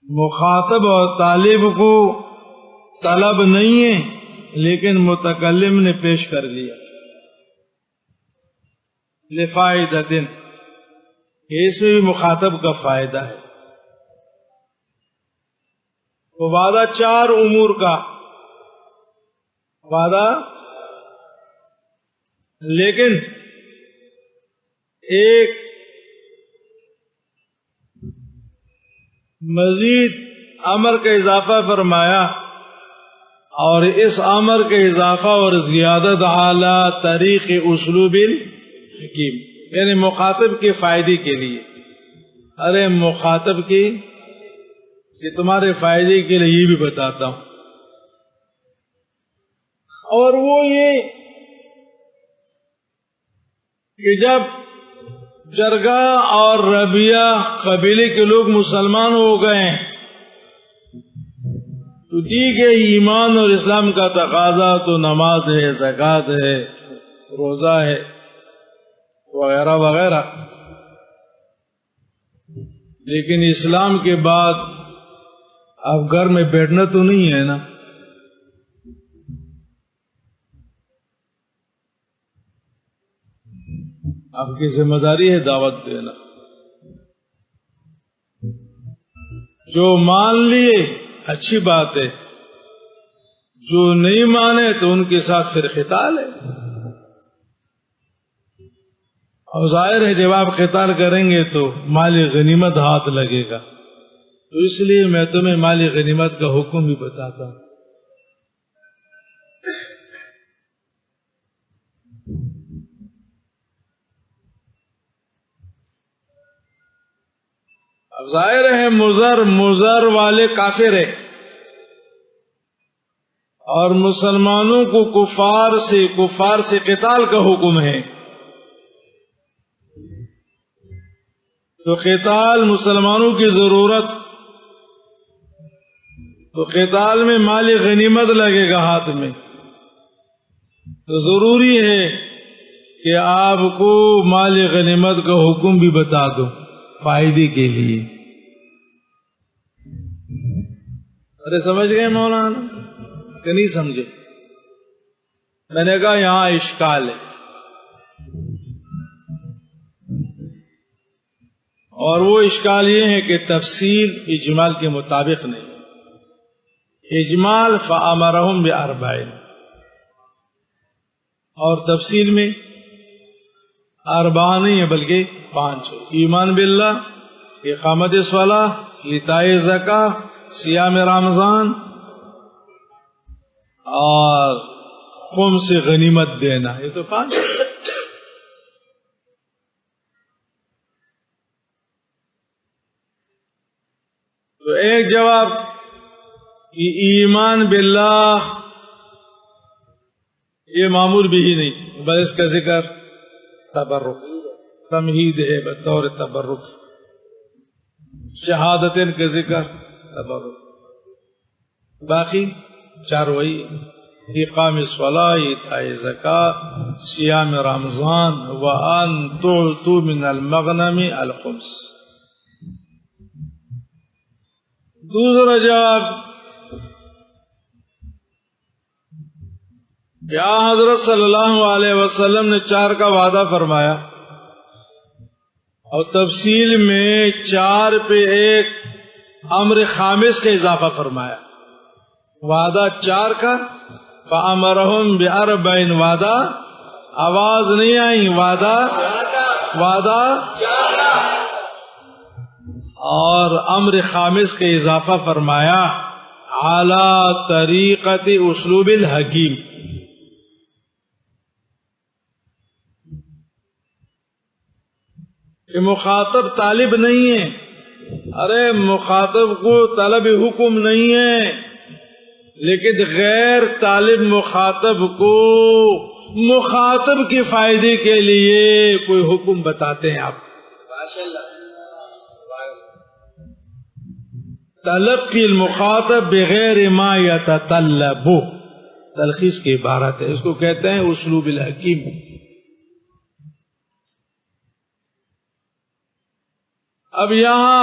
مخاطب اور طالب کو طلب نہیں ہے، لیکن متکلم نے پیش کر لیا، لفائدۃ، اس میں بھی مخاطب کا فائدہ ہے۔ تو وعدہ 4 امور کا وعدہ، لیکن ایک مزید امر کا اضافہ فرمایا، اور اس امر کا اضافہ اور زیادت اعلی طریق اسلوب الحکیم، یعنی مخاطب کے فائدے کے لیے۔ ارے مخاطب کی کہ تمہارے فائدے کے لیے یہ بھی بتاتا ہوں، اور وہ یہ کہ جب جرگہ اور ربیہ قبیلے کے لوگ مسلمان ہو گئے تو دیگر ایمان اور اسلام کا تقاضا تو نماز ہے، زکوٰۃ ہے، روزہ ہے، وغیرہ وغیرہ، لیکن اسلام کے بعد اب گھر میں بیٹھنا تو نہیں ہے نا، آپ کی ذمہ داری ہے دعوت دینا۔ جو مان لیے اچھی بات ہے، جو نہیں مانے تو ان کے ساتھ پھر قتال ہے، اور ظاہر ہے جب آپ قتال کریں گے تو مال غنیمت ہاتھ لگے گا، تو اس لیے میں تمہیں مال غنیمت کا حکم بھی بتاتا ہوں۔ اب ظاہر ہے مضر والے کافر ہیں، اور مسلمانوں کو کفار سے قتال کا حکم ہے، تو قتال مسلمانوں کی ضرورت، تو قتال میں مال غنیمت لگے گا ہاتھ میں، تو ضروری ہے کہ آپ کو مال غنیمت کا حکم بھی بتا دو فائدے کے لیے۔ ارے سمجھ گئے مولانا کہ نہیں سمجھے؟ میں نے کہا یہاں اشکال ہے، اور وہ اشکال یہ ہے کہ تفصیل اجمال کے مطابق نہیں، اجمال فَأَمَرَهُمْ بِأَرْبَعٍ، اور تفصیل میں 4 نہیں ہے بلکہ 5 ہے، ایمان باللہ، اقامت صلاح، ایتاء زکوٰۃ، صیام رمضان اور خمس غنیمت دینا، یہ تو 5۔ تو ایک جواب ایمان باللہ یہ معمول بھی ہی نہیں، بس اس کا ذکر تبرک، تمہید ہے بطور تبرک، شہادتین کا ذکر تبرک، باقی 4 وہی: اقام الصلاۃ، ایتاء زکوٰۃ، صیام رمضان، وان تعطوا من المغنم الخمس۔ دوسرا جواب، یا حضرت صلی اللہ علیہ وسلم نے 4 کا وعدہ فرمایا اور تفصیل میں 4 پہ ایک امر خامس کا اضافہ فرمایا، وعدہ 4 کا، فَأَمَرَهُمْ بِأَرْبَعٍ، وعدہ آواز نہیں آئی، وعدہ اور امر خامس کا اضافہ فرمایا، عَلَى طریقت اسلوب الحکیم، کہ مخاطب طالب نہیں ہے، ارے مخاطب کو طلب حکم نہیں ہے، لیکن غیر طالب مخاطب کو مخاطب کے فائدے کے لیے کوئی حکم بتاتے ہیں آپ۔ تلقی المخاطب بغیر ما یتطلب، تلخیص کی عبارت ہے، اس کو کہتے ہیں اسلوب الحکیم۔ اب یہاں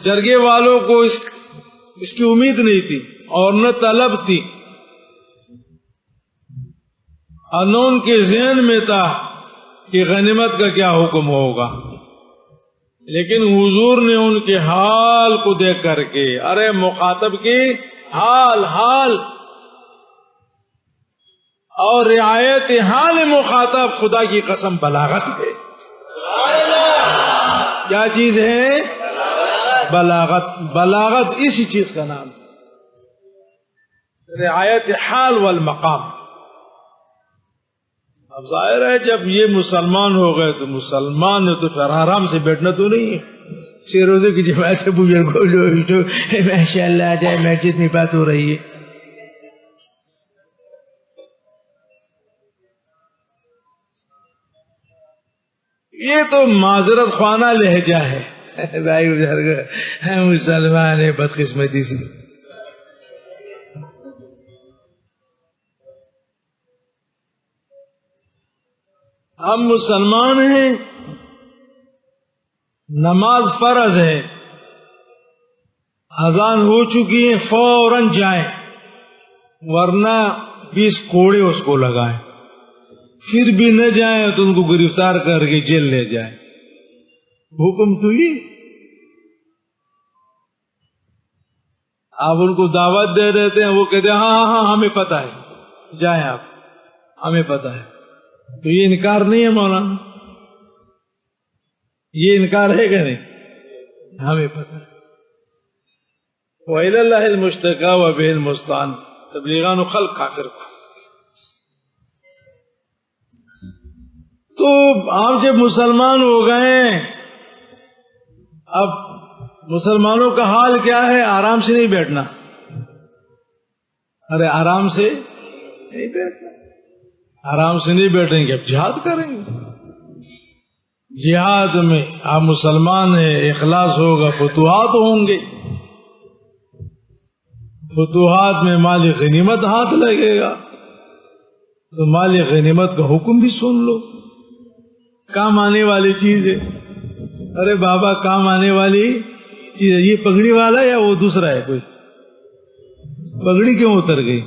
جرگے والوں کو اس کی امید نہیں تھی اور نہ طلب تھی، اور نہ ان کے ذہن میں تھا کہ غنیمت کا کیا حکم ہوگا، لیکن حضور نے ان کے حال کو دیکھ کر کے، ارے مخاطب کی حال اور رعایت حال مخاطب، خدا کی قسم بلاغت ہے۔ کیا چیز ہے؟ بلاغت اسی چیز کا نام، رعایت حال والمقام۔ اب ظاہر ہے جب یہ مسلمان ہو گئے تو مسلمان نے تو پھر آرام سے بیٹھنا تو نہیں ہے، 6 روزے کی جماعت سے بزرگ ماشاء اللہ جائے مسجد میں بات ہو رہی ہے۔ یہ تو معذرت خوانہ لہجہ ہے، بھائی بزرگ مسلمان ہے بدقسمتی سے۔ ہم مسلمان ہیں، نماز فرض ہے، اذان ہو چکی ہے فوراً جائیں، ورنہ 20 کوڑے اس کو لگائیں، پھر بھی نہ جائیں تو ان کو گرفتار کر کے جیل لے جائیں۔ حکم تو یہ، آپ ان کو دعوت دے دیتے ہیں، وہ کہتے ہیں ہاں ہمیں پتہ ہے، جائیں آپ، ہمیں پتہ ہے۔ تو یہ انکار نہیں ہے مولانا، یہ انکار ہے کہ نہیں؟ ہمیں پتہ ہے۔ وَإِلَى اللَّهِ الْمُشْتَكَى وَبِهِ الْمُسْتَعَانُ، تبلیغان خلق کافر کو۔ تو آپ جب مسلمان ہو گئے، اب مسلمانوں کا حال کیا ہے؟ آرام سے نہیں بیٹھنا، ارے آرام سے نہیں بیٹھنا، آرام سے نہیں بیٹھیں گے، اب جہاد کریں گے۔ جہاد میں آپ مسلمان ہیں، اخلاص ہوگا، فتوحات ہوں گے، فتوحات میں مال غنیمت ہاتھ لگے گا، تو مال غنیمت کا حکم بھی سن لو، کام آنے والی چیز ہے۔ ارے بابا کام آنے والی چیز ہے، یہ پگڑی والا یا وہ دوسرا ہے کوئی؟ پگڑی کیوں اتر گئی؟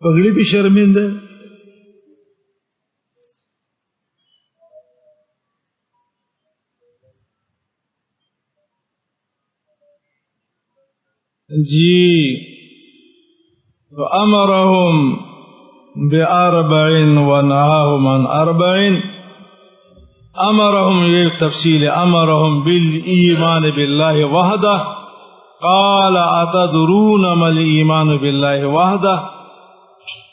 پگڑی بھی شرمندہ ہے۔ جی وَأَمَرَهُمْ بِأَرْبَعٍ وَنَهَاهُمْ عَنْ أَرْبَعٍ، امرهم، یہ تفصیل ہے، امرهم بالایمان باللہ وحدہ، قال اتدرون ما الایمان باللہ وحدہ،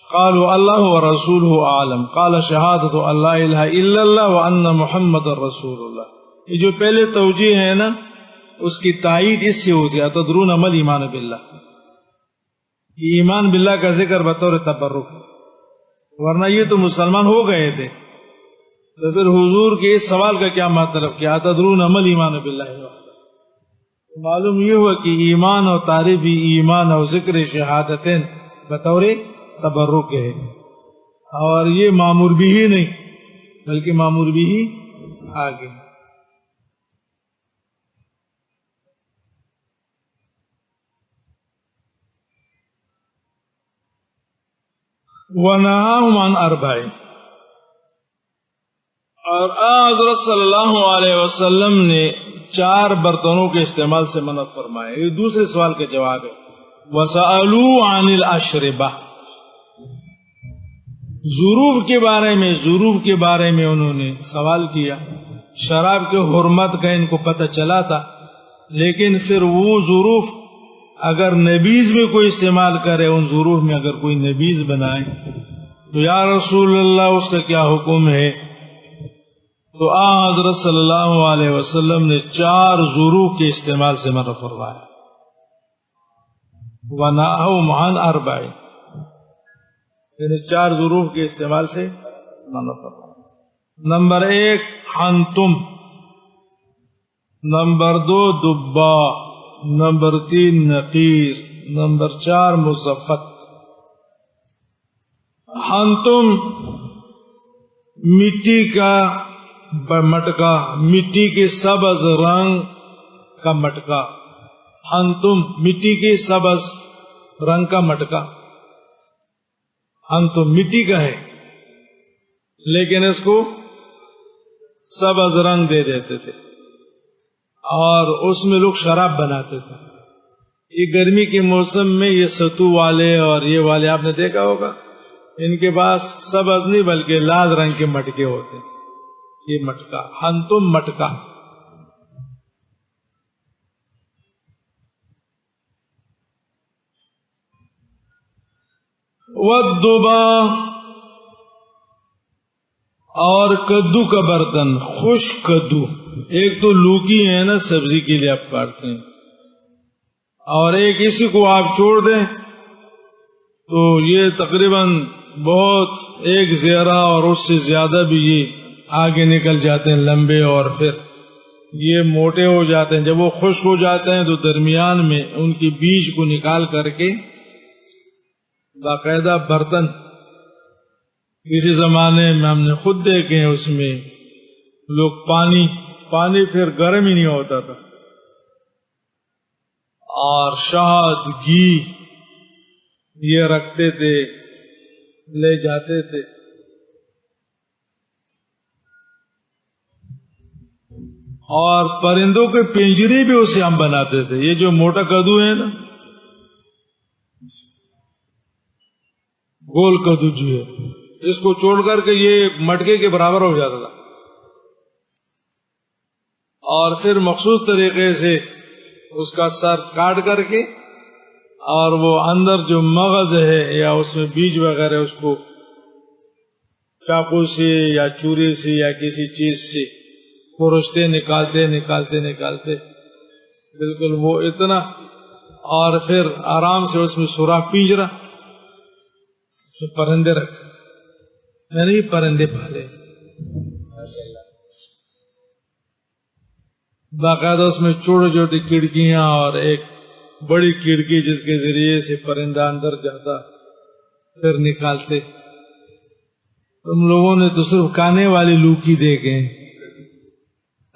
قالوا اللہ ورسولہ اعلم، قال شہادت ان لا الہ الا اللہ وان محمد رسول اللہ۔ یہ جو پہلے توجیہ ہے نا، اس کی تائید اس سے ہوتی ہے، اتدرون ما الایمان باللہ، یہ ایمان باللہ کا ذکر بطور تبرک، ورنہ یہ تو مسلمان ہو گئے تھے، تو پھر حضور کے اس سوال کا کیا مطلب کیا، اتدرون ما الایمان باللہ، معلوم یہ ہوا کہ ایمان اور تعریف ایمان اور ذکر شہادتین بطور تبرک ہے، اور یہ معمور بھی ہی نہیں بلکہ معمور بھی ہی آگے۔ وَنَهَاهُمْ عَنْ أَرْبَعٍ، اور حضرت صلی اللہ علیہ وسلم نے 4 برتنوں کے استعمال سے منع فرمایا۔ یہ دوسرے سوال کا جواب ہے۔ وَسَأَلُوا عَنِ الْأَشْرِبَةِ، ظروف کے بارے میں انہوں نے سوال کیا۔ شراب کے حرمت کا ان کو پتہ چلا تھا، لیکن پھر وہ ظروف اگر نبیذ میں کوئی استعمال کرے، ان ظروف میں اگر کوئی نبیذ بنائے تو یا رسول اللہ اس کا کیا حکم ہے؟ تو حضرت صلی اللہ علیہ وسلم نے 4 ظروف کے استعمال سے منع فرمایا۔ وَنَهَاهُمْ عَنْ أَرْبَعٍ، یعنی 4 ظروف کے استعمال سے منع فرمایا۔ نمبر 1 حنتم، نمبر 2 دبا، نمبر 3 نقیر، نمبر 4 مزفت۔ حنتم مٹی کا مٹکا، مٹی کے سبز رنگ کا مٹکا، حنتم مٹی کے سبز رنگ کا مٹکا، حنتم مٹی کا ہے لیکن اس کو سبز رنگ دے دیتے تھے اور اس میں لوگ شراب بناتے تھے۔ یہ گرمی کے موسم میں یہ ستو والے اور یہ والے آپ نے دیکھا ہوگا، ان کے پاس سبز نہیں بلکہ لال رنگ کے مٹکے ہوتے ہیں۔ یہ مٹکا حنتم مٹکا۔ والدبا، اور کدو کا برتن، خشک کدو، ایک تو لوکی ہے نا سبزی کے لیے آپ کاٹتے ہیں، اور ایک اسی کو آپ چھوڑ دیں تو یہ تقریباً بہت ایک زیرہ اور اس سے زیادہ بھی یہ آگے نکل جاتے ہیں لمبے، اور پھر یہ موٹے ہو جاتے ہیں۔ جب وہ خشک ہو جاتے ہیں تو درمیان میں ان کی بیج کو نکال کر کے باقاعدہ برتن، کسی زمانے میں ہم نے خود دیکھے ہیں، اس میں لوگ پانی پھر گرم ہی نہیں ہوتا تھا، اور شہد گھی یہ رکھتے تھے، لے جاتے تھے۔ اور پرندوں کے پنجری بھی اسے ہم بناتے تھے۔ یہ جو موٹا کدو ہے نا، گول کدو جو ہے، اس کو چھوڑ کر کے یہ مٹکے کے برابر ہو جاتا تھا، اور پھر مخصوص طریقے سے اس کا سر کاٹ کر کے، اور وہ اندر جو مغز ہے یا اس میں بیج وغیرہ، اس کو چاقو سے یا چوری سے یا کسی چیز سے پروچتے، نکالتے بالکل وہ اتنا، اور پھر آرام سے اس میں سوراخ پنجرا، اس میں پرندے رکھتے تھے۔ میں نے بھی پرندے پالے باقاعدہ، اس میں چھوٹی چھوٹی کھڑکیاں اور ایک بڑی کھڑکی جس کے ذریعے سے پرندہ اندر جاتا پھر نکالتے۔ تم لوگوں نے تو صرف کانے والے لوکی دیکھے،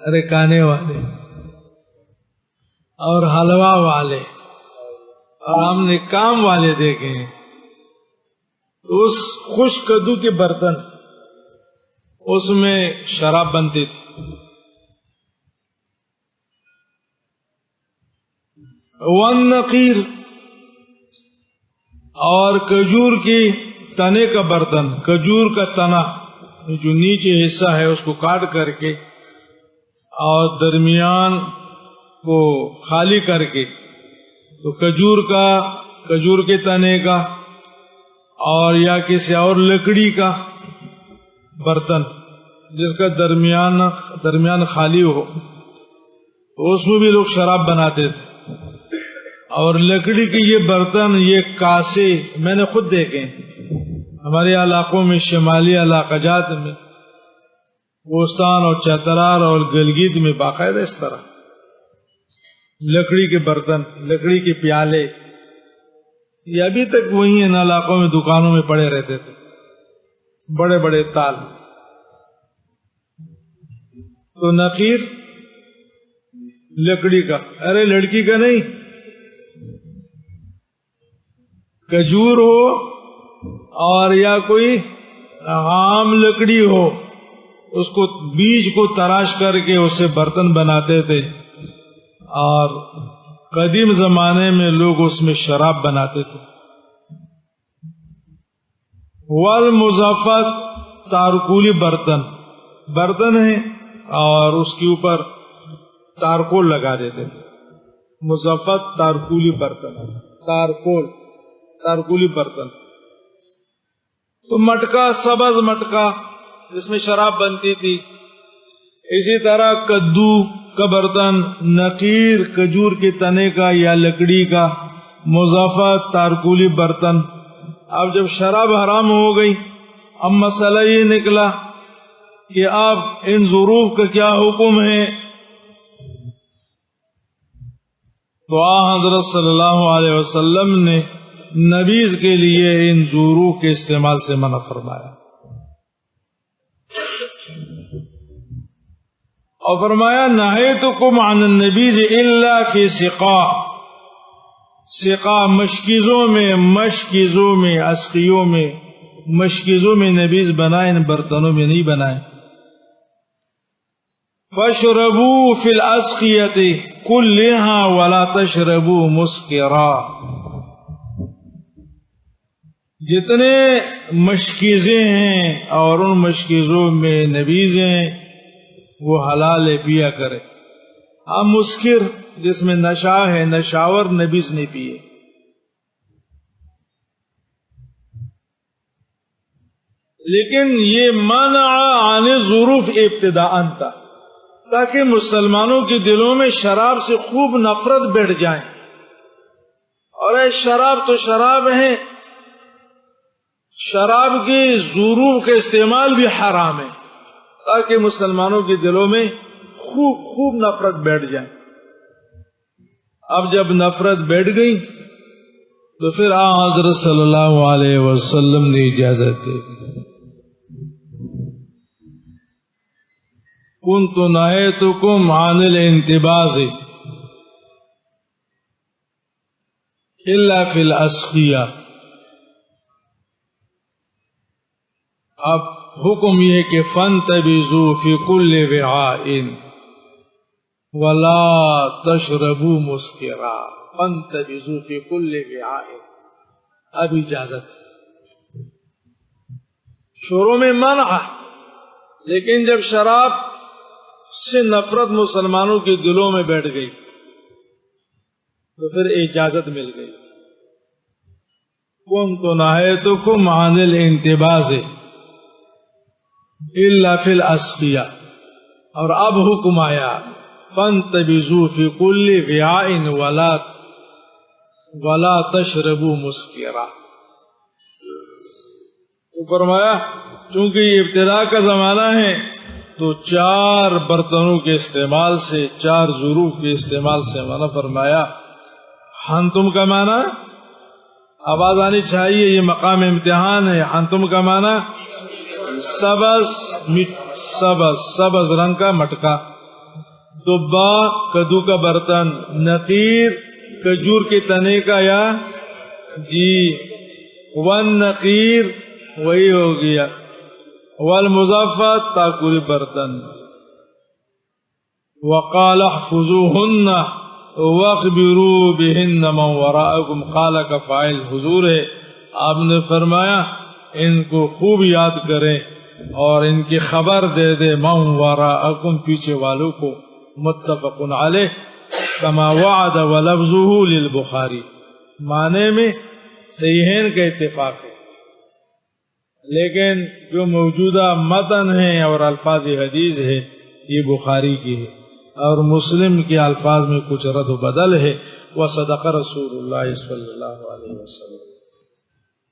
ارے کانے والے اور حلوہ والے، اور ہم نے کام والے دیکھے ہیں۔ تو اس خشک کدو کے برتن، اس میں شراب بنتی تھی۔ والنقیر، اور کھجور کی تنے کا برتن، کھجور کا تنا جو نیچے حصہ ہے اس کو کاٹ کر کے اور درمیان کو خالی کر کے تو کھجور کے تنے کا اور یا کسی اور لکڑی کا برتن جس کا درمیان خالی ہو، اس میں بھی لوگ شراب بناتے تھے. اور لکڑی کے یہ برتن، یہ کاسے میں نے خود دیکھے ہمارے علاقوں میں، شمالی علاقہ جات میں، کوستان اور چترال اور گلگت میں باقاعدہ اس طرح لکڑی کے برتن، لکڑی کے پیالے، یہ ابھی تک وہی ان علاقوں میں دکانوں میں پڑے رہتے تھے، بڑے بڑے تال. تو نقیر لکڑی کا، ارے لڑکی کا نہیں، کھجور ہو اور یا کوئی عام لکڑی ہو، اس کو بیج کو تراش کر کے اس سے برتن بناتے تھے. اور قدیم زمانے میں لوگ اس میں شراب بناتے تھے. والمزفت تارکولی برتن ہے اور اس کے اوپر تارکول لگا دیتے تھے. مزفت تارکولی برتن، تارکولی برتن. تو مٹکا، سبز مٹکا جس میں شراب بنتی تھی. اسی طرح کدو کا برتن، نقیر کھجور کے تنے کا یا لکڑی کا، مزفت تارکولی برتن. اب جب شراب حرام ہو گئی، اب مسئلہ یہ نکلا کہ اب ان ظروف کا کیا حکم ہے. تو حضرت صلی اللہ علیہ وسلم نے نبیذ کے لیے ان ظروف کے استعمال سے منع فرمایا، اور فرمایا نہیتکم عن النبیذ الا فی سقاء. سقاء مشکیزوں میں اسقیوں میں، مشکیزوں میں نبیذ بنائیں، ان برتنوں میں نہیں بنائیں. فاشربوا فی الاسقیۃ کلھا ولا تشربوا مسکرا. جتنے مشکیزیں ہیں اور ان مشکیزوں میں نبیذ ہیں وہ حلال ہے، پیا کرے. مسکر جس میں نشہ ہے، نشاور نبیذ نہیں پیے. لیکن یہ منع عن ظروف ابتداء تھا تاکہ مسلمانوں کے دلوں میں شراب سے خوب نفرت بیٹھ جائے. اور اے شراب تو شراب ہے، شراب کے ظروف کا استعمال بھی حرام ہے، تاکہ مسلمانوں کے دلوں میں خوب نفرت بیٹھ جائے. اب جب نفرت بیٹھ گئی تو پھر حضرت صلی اللہ علیہ وسلم نے اجازت دی. كنت نهيتكم عن الانتباز الا في الاسقية. اب حکم یہ کہ فانتبذوا في كل وعاء ولا تشربوا مسکرا. فانتبذوا في كل وعاء، اب اجازت. شروع میں منع، لیکن جب شراب سے نفرت مسلمانوں کے دلوں میں بیٹھ گئی تو پھر اجازت مل گئی. كنت نهيتكم عن الانتباز الا في الاسقية. اور اب حکم آیا فانتبذوا في كل وعاء ولا تشربوا مسکرا. تو فرمایا چونکہ یہ ابتدا کا زمانہ ہے تو 4 برتنوں کے استعمال سے، 4 ظروف کے استعمال سے منع فرمایا. حنتم کا معنی آواز آنی چاہیے، یہ مقام امتحان ہے. حنتم کا معنی سبز رنگ کا مٹکا. دبا کدو کا برتن، نقیر کھجور کے تنے کا یا ون نقیر وہی ہو گیا. والمزفت تاکولی برتن. وقال احفظوهن واخبروا بهن من وراءكم. قال کا فاعل حضور ہے، آپ نے فرمایا ان کو خوب یاد کریں اور ان کی خبر دے دے من وراءکم پیچھے والوں کو. متفق علیہ کما وعد ولفظہ للبخاری. معنی میں صحیحین کا اتفاق ہے، لیکن جو موجودہ متن ہے اور الفاظ حدیث ہے یہ بخاری کی ہے، اور مسلم کے الفاظ میں کچھ رد و بدل ہے. وصدق رسول اللہ صلی اللہ علیہ وسلم.